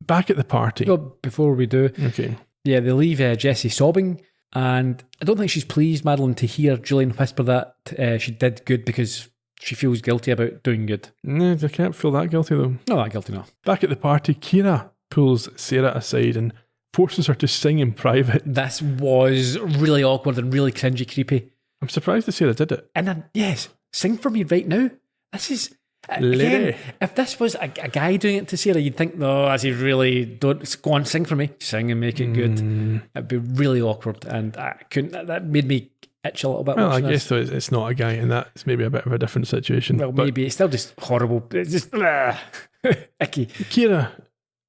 Back at the party. Before we do. Okay. Yeah, they leave Jessie sobbing. And I don't think she's pleased, Madeline, to hear Julian whisper that she did good because she feels guilty about doing good. No, I can't feel that guilty though. Not that guilty, no. Back at the party, Kira pulls Sarah aside and forces her to sing in private. This was really awkward and really cringy, creepy. I'm surprised that Sarah did it. And then, yes, sing for me right now. This is Again, if this was a guy doing it to Sarah, you'd think, no, as he really don't go on, sing for me, sing and make it good. It'd be really awkward, and I couldn't. That made me itch a little bit. Well, I watching guess this. so. It's not a guy, and that's maybe a bit of a different situation. Well, but maybe it's still just horrible. It's just icky. Kira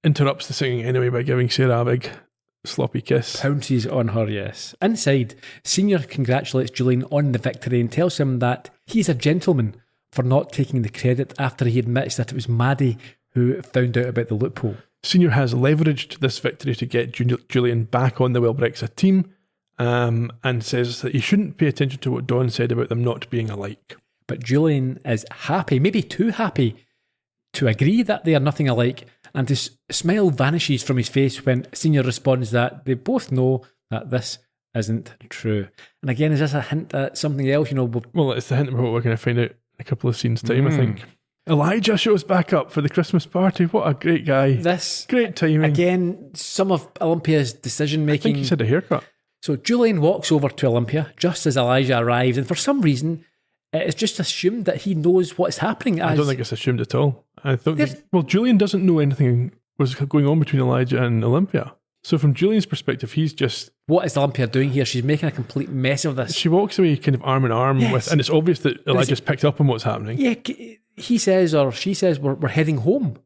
interrupts the singing anyway by giving Sarah a big sloppy kiss. Pounces on her, yes. Inside, Senior congratulates Julian on the victory and tells him that he's a gentleman for not taking the credit after he admits that it was Maddie who found out about the loophole. Senior has leveraged this victory to get Julian back on the Wellbrexa team, and says that he shouldn't pay attention to what Dawn said about them not being alike. But Julian is happy, maybe too happy, to agree that they are nothing alike, and his smile vanishes from his face when Senior responds that they both know that this isn't true. And again, is this a hint at something else? Well, it's the hint of what we're going to find out in a couple of scenes' time, I think. Elijah shows back up for the Christmas party. What a great guy. This, great timing. Again, some of Olympia's decision-making. I think he's had a haircut. So Julian walks over to Olympia just as Elijah arrives, and for some reason, it's just assumed that he knows what's happening. I don't think it's assumed at all. I thought, Julian doesn't know anything was going on between Elijah and Olympia. So from Julian's perspective, he's just... What is Olympia doing here? She's making a complete mess of this. She walks away kind of arm in arm with, and it's obvious that Elijah's picked up on what's happening. Yeah, he says or she says, we're heading home.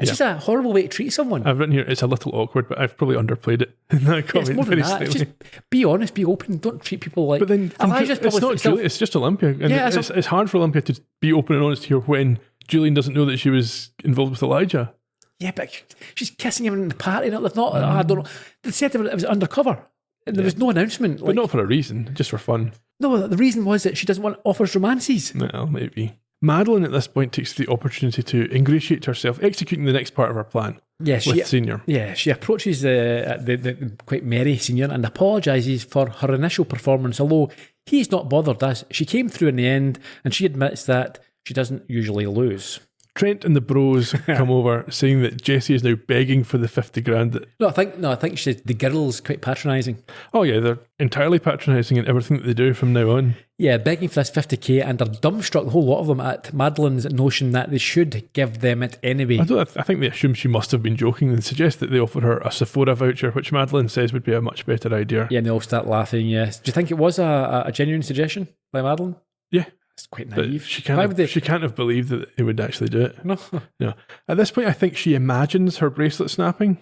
It's just a horrible way to treat someone. I've written here, it's a little awkward, but I've probably underplayed it in that comment. It's more than that. Just be honest, be open, don't treat people like... But then Elijah's it's not Julian, it's just Olympia. And it's hard for Olympia to be open and honest here when Julian doesn't know that she was involved with Elijah. Yeah, but she's kissing him in the party. They've not, I don't know. They said it was undercover. There was no announcement. But not for a reason, just for fun. No, the reason was that she doesn't want offers romances. Well, maybe. Madeline at this point takes the opportunity to ingratiate herself, executing the next part of her plan with Senior. Yeah, she approaches the quite merry Senior and apologises for her initial performance, although he's not bothered as she came through in the end, and she admits that she doesn't usually lose. Trent and the bros come over saying that Jessie is now begging for the 50 grand. I think she says the girl's quite patronising. Oh yeah, they're entirely patronising in everything that they do from now on. Yeah, begging for this 50k, and they're dumbstruck, the whole lot of them, at Madeline's notion that they should give them it anyway. I think they assume she must have been joking and suggest that they offer her a Sephora voucher, which Madeline says would be a much better idea. Yeah, and they all start laughing, yes. Do you think it was a genuine suggestion by Madeline? Yeah. It's quite naive. She can't have believed that they would actually do it. No. At this point, I think she imagines her bracelet snapping.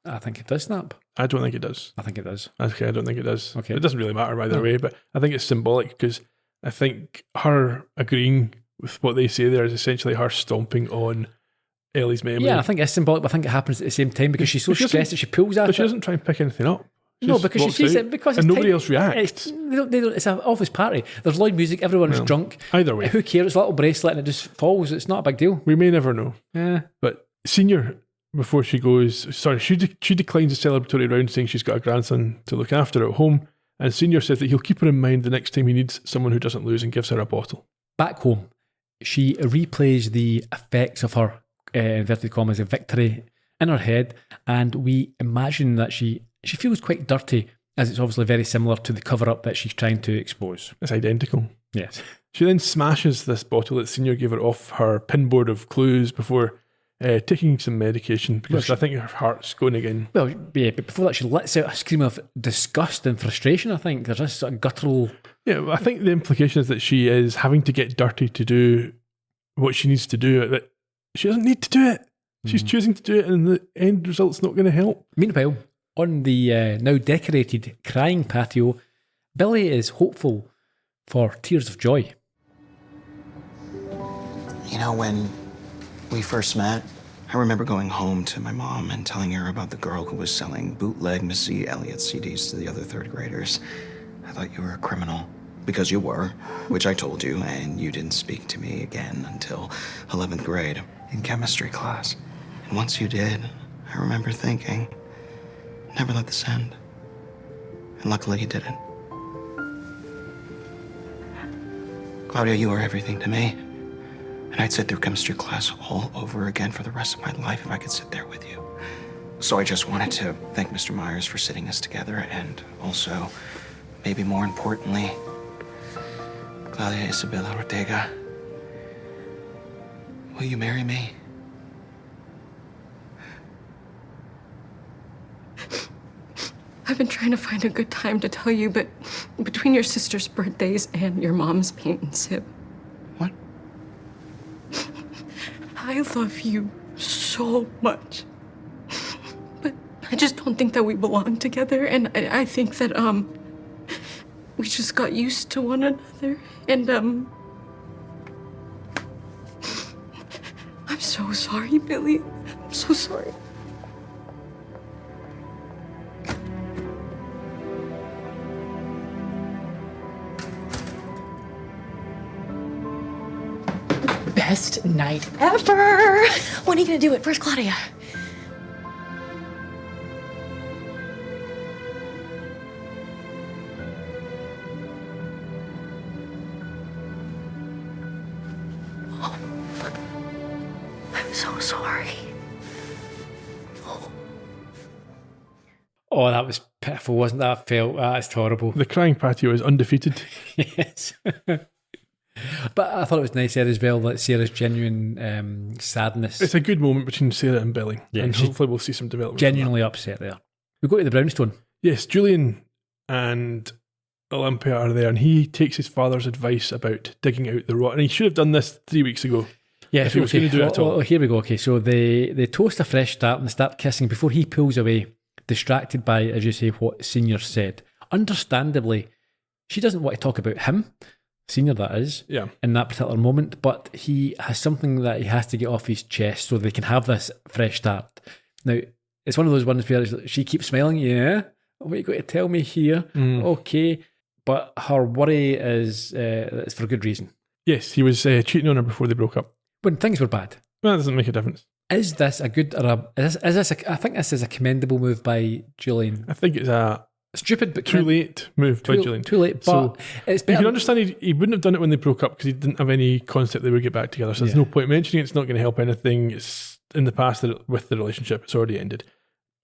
I think it does snap. I don't think it does. I think it does. Okay, I don't think it does. Okay. It doesn't really matter either way, but I think it's symbolic because I think her agreeing with what they say there is essentially her stomping on Ellie's memory. Yeah, I think it's symbolic, but I think it happens at the same time because she's so stressed that she pulls at it. But she doesn't try and pick anything up. No, because she sees it because and nobody else reacts. It's an office party. There's loud music. Everyone's drunk. Either way, who cares? It's a little bracelet and it just falls. It's not a big deal. We may never know. Yeah. But Senior, before she goes, she declines a celebratory round, saying she's got a grandson to look after at home. And Senior says that he'll keep her in mind the next time he needs someone who doesn't lose, and gives her a bottle. Back home, she replays the effects of her inverted commas victory in her head, and we imagine that she feels quite dirty, as it's obviously very similar to the cover-up that she's trying to expose. It's identical. Yes. She then smashes this bottle that Senior gave her off her pinboard of clues before taking some medication, because I think her heart's going again. Well, yeah, but before that she lets out a scream of disgust and frustration, I think. There's this sort of guttural... Yeah, well, I think the implication is that she is having to get dirty to do what she needs to do. That she doesn't need to do it. She's choosing to do it, and the end result's not going to help. Meanwhile, on the now decorated crying patio, Billy is hopeful for tears of joy. You know, when we first met, I remember going home to my mom and telling her about the girl who was selling bootleg Missy Elliott CDs to the other third graders. I thought you were a criminal, because you were, which I told you, and you didn't speak to me again until 11th grade in chemistry class. And once you did, I remember thinking, never let this end. And luckily you didn't. Claudia, you are everything to me. And I'd sit through chemistry class all over again for the rest of my life if I could sit there with you. So I just wanted to thank Mr. Myers for sitting us together, and also, maybe more importantly, Claudia Isabella Ortega, Will you marry me? I've been trying to find a good time to tell you, but between your sister's birthdays and your mom's paint and sip. What? I love you so much. But I just don't think that we belong together, and I think that, we just got used to one another, and, I'm so sorry, Billy. I'm so sorry. Best night ever! When are you gonna do it? Where's Claudia? Oh, I'm so sorry. Oh, that was pitiful, wasn't that? I felt that's horrible. The crying patio is undefeated. Yes. But I thought it was nice there as well, that Sarah's genuine sadness. It's a good moment between Sarah and Billy. Yeah, and she's hopefully we'll see some development. Genuinely upset there. We go to the brownstone. Yes, Julian and Olympia are there, and he takes his father's advice about digging out the rot. And he should have done this 3 weeks ago. Yeah, if he was going to do it at all. Here we go. Okay, so they toast a fresh start and start kissing before he pulls away, distracted by, as you say, what Senior said. Understandably, she doesn't want to talk about him, Senior that is, in that particular moment, but he has something that he has to get off his chest so they can have this fresh start. Now, it's one of those ones where she keeps smiling, what are you going to tell me here? Okay, but her worry is it's for good reason. Yes, he was cheating on her before they broke up. When things were bad. Well, that doesn't make a difference. Is this a good, or is this I think this is a commendable move by Julian. I think it's a stupid but too late move by Julian. Too late, but so it's better. You can understand he wouldn't have done it when they broke up because he didn't have any concept they would get back together. So there's no point mentioning it. It's not going to help anything. It's in the past with the relationship. It's already ended.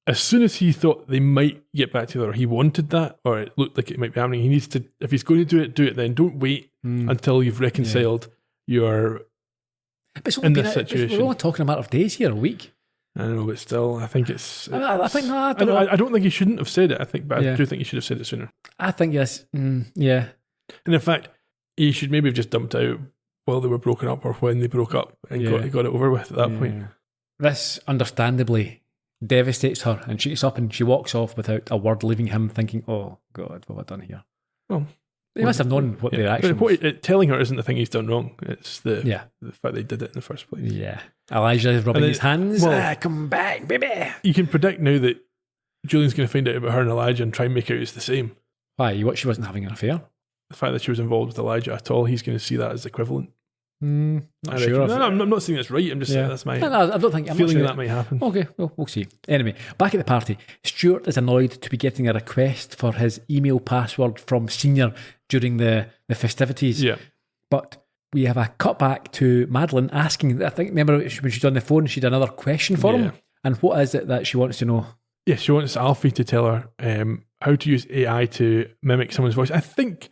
As soon as he thought they might get back together, he wanted that, or it looked like it might be happening. He needs to, if he's going to do it then. Don't wait until you've reconciled your in this situation. We're only talking a matter of days here, a week. I know, but still, I think it's. I think no, I don't think he shouldn't have said it. I do think he should have said it sooner. I think yes, yeah. And in fact, he should maybe have just dumped out while they were broken up or when they broke up and got it over with at that point. This understandably devastates her, and she gets up and she walks off without a word, leaving him thinking, "Oh God, what have I done here?" Well, he must have known what the action was. Telling her isn't the thing he's done wrong. It's the fact they did it in the first place. Yeah. Elijah is rubbing his hands. Come back, baby. You can predict now that Julian's going to find out about her and Elijah and try and make out it's the same. Why? What? She wasn't having an affair? The fact that she was involved with Elijah at all, he's going to see that as equivalent. Not sure. I'm not saying that's right. I'm just saying that's my I don't think, I'm feeling sure that might happen. Okay, well, we'll see. Anyway, back at the party, Stuart is annoyed to be getting a request for his email password from Senior during the festivities. Yeah. But we have a cut back to Madeline asking, I think, remember when she was on the phone, she had another question for him? And what is it that she wants to know? Yes, she wants Alfie to tell her how to use AI to mimic someone's voice. I think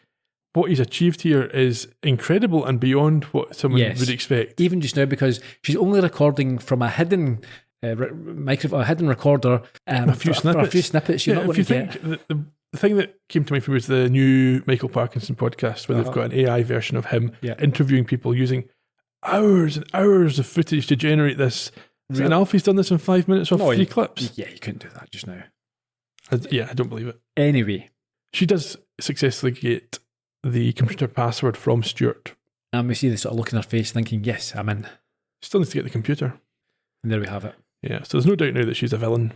what he's achieved here is incredible and beyond what someone would expect. Even just now, because she's only recording from a hidden microphone, a hidden recorder, a few snippets. You're not if you think the thing that came to mind for me was the new Michael Parkinson podcast, where they've got an AI version of him interviewing people using hours and hours of footage to generate this. Really? And Alfie's done this in 5 minutes off 3 clips. Yeah, you couldn't do that just now. I don't believe it. Anyway, she does successfully get the computer password from Stuart. And we see this sort of look in her face thinking, yes, I'm in. Still needs to get the computer. And there we have it. Yeah, so there's no doubt now that she's a villain.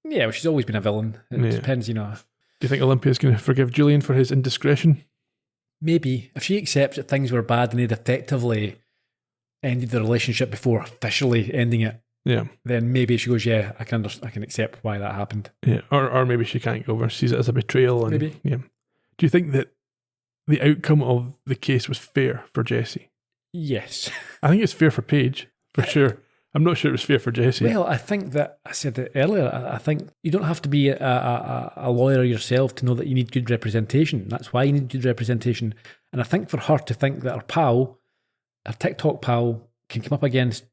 Yeah, well, she's always been a villain. It depends, Do you think Olympia's going to forgive Julian for his indiscretion? Maybe. If she accepts that things were bad and they'd effectively ended the relationship before officially ending it, then maybe she goes, I can accept why that happened. Yeah, or maybe she can't go over, sees it as a betrayal. And, maybe. Yeah. Do you think that the outcome of the case was fair for Jessie? Yes. I think it's fair for Paige, for sure. I'm not sure it was fair for Jessie. Well, I think that, I said it earlier, I think you don't have to be a lawyer yourself to know that you need good representation. That's why you need good representation. And I think for her to think that her pal, her TikTok pal, can come up against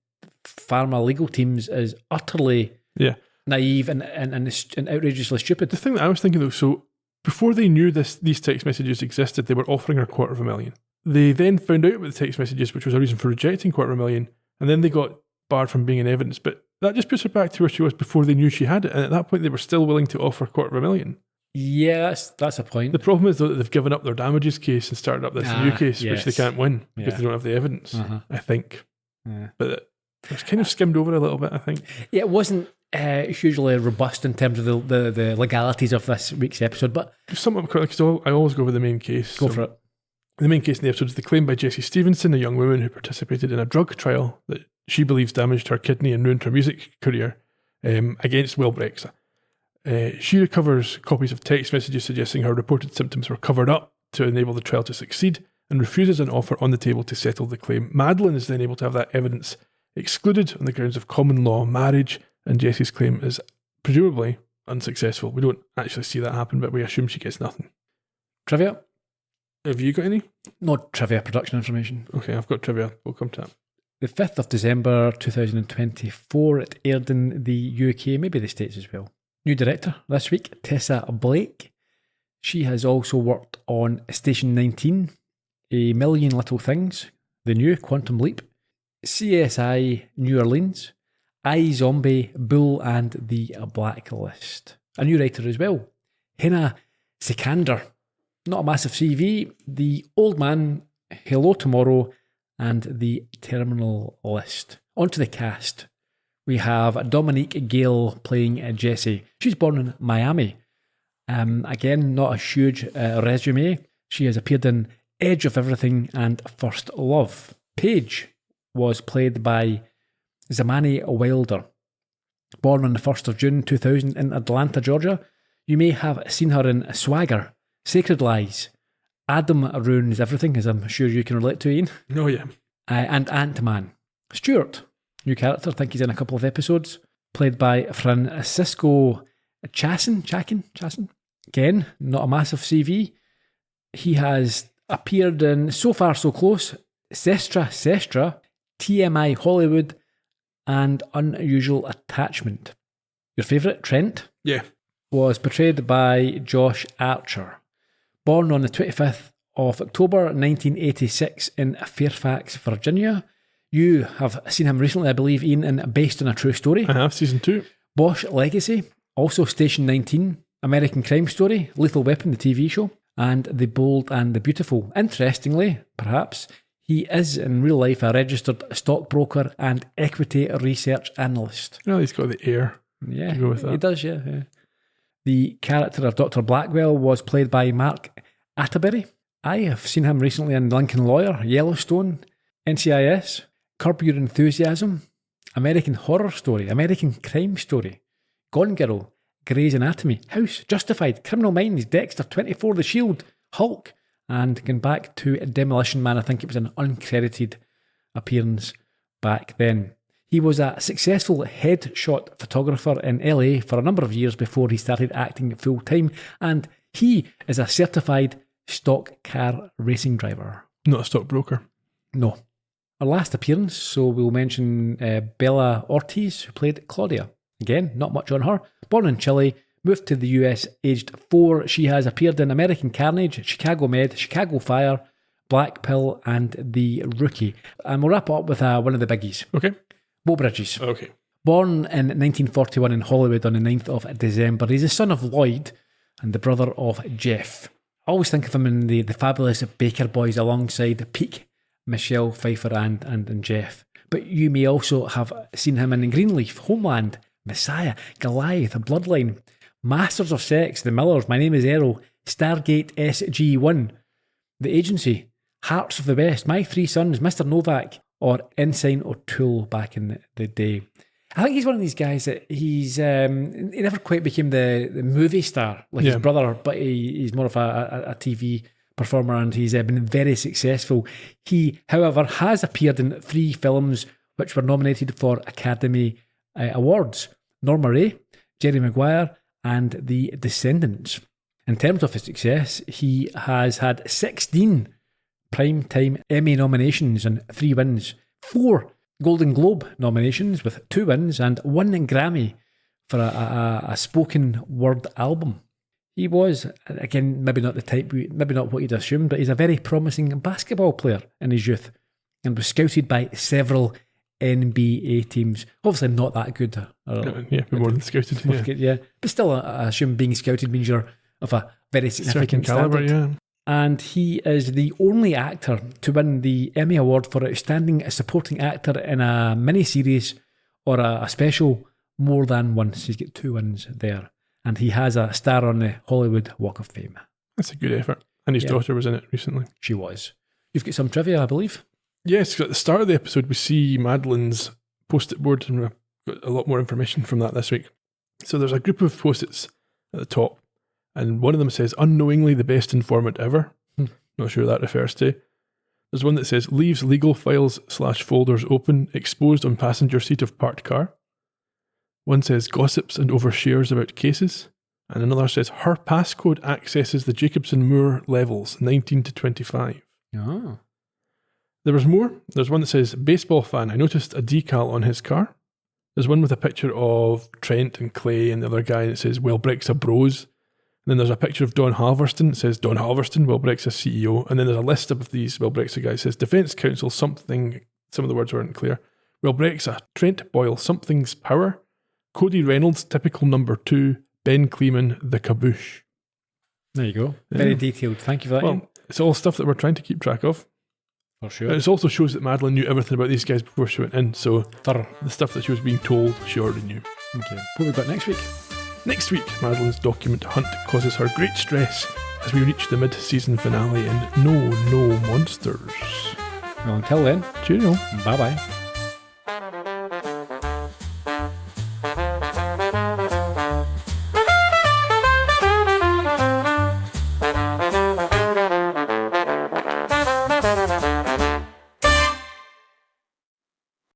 pharma legal teams is utterly naive and outrageously stupid. The thing that I was thinking though, so before they knew these text messages existed, they were offering her $250,000. They then found out about the text messages, which was a reason for rejecting $250,000, and then they got barred from being in evidence. But that just puts her back to where she was before they knew she had it, and at that point they were still willing to offer $250,000. Yeah, that's a point. The problem is though that they've given up their damages case and started up this new case, which they can't win because they don't have the evidence, I think. Yeah. But it was kind of skimmed over a little bit, I think. Yeah, it wasn't hugely robust in terms of the legalities of this week's episode, but... Just sum up quickly, because I always go over the main case. Go for it. The main case in the episode is the claim by Jessie Stevenson, a young woman who participated in a drug trial that she believes damaged her kidney and ruined her music career against Wellbrexa. She recovers copies of text messages suggesting her reported symptoms were covered up to enable the trial to succeed and refuses an offer on the table to settle the claim. Madeline is then able to have that evidence excluded on the grounds of common law marriage, and Jessie's claim is presumably unsuccessful. We don't actually see that happen, but we assume she gets nothing. Trivia? Have you got any? No trivia, production information. Okay, I've got trivia. We'll come to that. The 5th of December 2024, it aired in the UK, maybe the States as well. New director this week, Tessa Blake. She has also worked on Station 19, A Million Little Things, The New Quantum Leap, CSI New Orleans, iZombie, Bull and The Blacklist. A new writer as well, Hina Sikander. Not a massive CV, The Old Man, Hello Tomorrow, and The Terminal List. On to the cast. We have Dominique Gale playing Jessie. She's born in Miami. Again, not a huge resume. She has appeared in Edge of Everything and First Love. Paige was played by Zamani Wilder. Born on the 1st of June 2000 in Atlanta, Georgia. You may have seen her in Swagger, Sacred Lies, Adam Ruins Everything, as I'm sure you can relate to, Ian. Oh, yeah. And Ant-Man. Stuart, new character, I think he's in a couple of episodes, played by Francisco Chassin. Again, not a massive CV. He has appeared in So Far So Close, Sestra, TMI Hollywood, and Unusual Attachment. Your favourite, Trent? Yeah. Was portrayed by Josh Archer. Born on the 25th of October 1986 in Fairfax, Virginia. You have seen him recently, I believe, Ian, in Based on a True Story. I have, season 2. Bosch Legacy, also Station 19, American Crime Story, Lethal Weapon, the TV show, and The Bold and the Beautiful. Interestingly, perhaps, he is in real life a registered stockbroker and equity research analyst. Well, he's got the air. Yeah, to go with that. He does, yeah. The character of Dr. Blackwell was played by Mark Atterbury. I have seen him recently in Lincoln Lawyer, Yellowstone, NCIS, Curb Your Enthusiasm, American Horror Story, American Crime Story, Gone Girl, Grey's Anatomy, House, Justified, Criminal Minds, Dexter, 24, The Shield, Hulk, and going back to Demolition Man, I think it was an uncredited appearance back then. He was a successful headshot photographer in LA for a number of years before he started acting full-time, and he is a certified stock car racing driver. Not a stockbroker. No. Our last appearance, so we'll mention Bella Ortiz, who played Claudia. Again, not much on her. Born in Chile, moved to the US aged 4. She has appeared in American Carnage, Chicago Med, Chicago Fire, Black Pill, and The Rookie. And we'll wrap up with one of the biggies. Okay. Beau Bridges. Okay. Born in 1941 in Hollywood on the 9th of December. He's the son of Lloyd and the brother of Jeff. I always think of him in the fabulous Baker Boys alongside Peake, Michelle Pfeiffer and Jeff. But you may also have seen him in Greenleaf, Homeland, Messiah, Goliath, Bloodline, Masters of Sex, The Millers, My Name is Errol, Stargate SG-1, The Agency, Hearts of the West, My Three Sons, Mr. Novak, or Ensign O'Toole back in the day. I think he's one of these guys that he never quite became the movie star like his brother, but he's more of a TV performer, and he's been very successful. He, however, has appeared in 3 films which were nominated for Academy Awards: Norma Ray, Jerry Maguire, and The Descendants. In terms of his success, he has had 16 Primetime Emmy nominations and 3 wins, 4 Golden Globe nominations with 2 wins and 1 Grammy for a spoken word album. He was, again, maybe not the type, maybe not what you'd assume, but he's a very promising basketball player in his youth and was scouted by several NBA teams. Obviously not that good. More than scouted. Yeah. But still, I assume being scouted means you're of a very significant caliber, standard. And he is the only actor to win the Emmy Award for Outstanding Supporting Actor in a miniseries or a special more than once. He's got 2 wins there. And he has a star on the Hollywood Walk of Fame. That's a good effort. And his daughter was in it recently. She was. You've got some trivia, I believe? Yes, at the start of the episode, we see Madeline's post-it board, and we've got a lot more information from that this week. So there's a group of post-its at the top, and one of them says, unknowingly the best informant ever. Not sure what that refers to. There's one that says, leaves legal files / folders open, exposed on passenger seat of parked car. One says, gossips and overshares about cases. And another says, her passcode accesses the Jacobson Moore levels, 19 to 25. Oh. There was more. There's one that says, baseball fan, I noticed a decal on his car. There's one with a picture of Trent and Clay and the other guy, and it says, Wellbrexa Bros. And then there's a picture of Don Halverston. It says, Don Halverston, Wellbrexa CEO. And then there's a list of these Wellbrexa guys. It says, Defence Counsel, something, some of the words weren't clear. Wellbrexa, Trent Boyle, something's power. Cody Reynolds, typical number 2. Ben Kleeman, the caboose. There you go. Very detailed. Thank you for that. Well, it's all stuff that we're trying to keep track of. For sure. And it also shows that Madeline knew everything about these guys before she went in, so the stuff that she was being told, she already knew. Okay. What have we got next week? Next week, Madeline's document hunt causes her great stress as we reach the mid-season finale in No Monsters. Well, until then, cheerio. Bye-bye.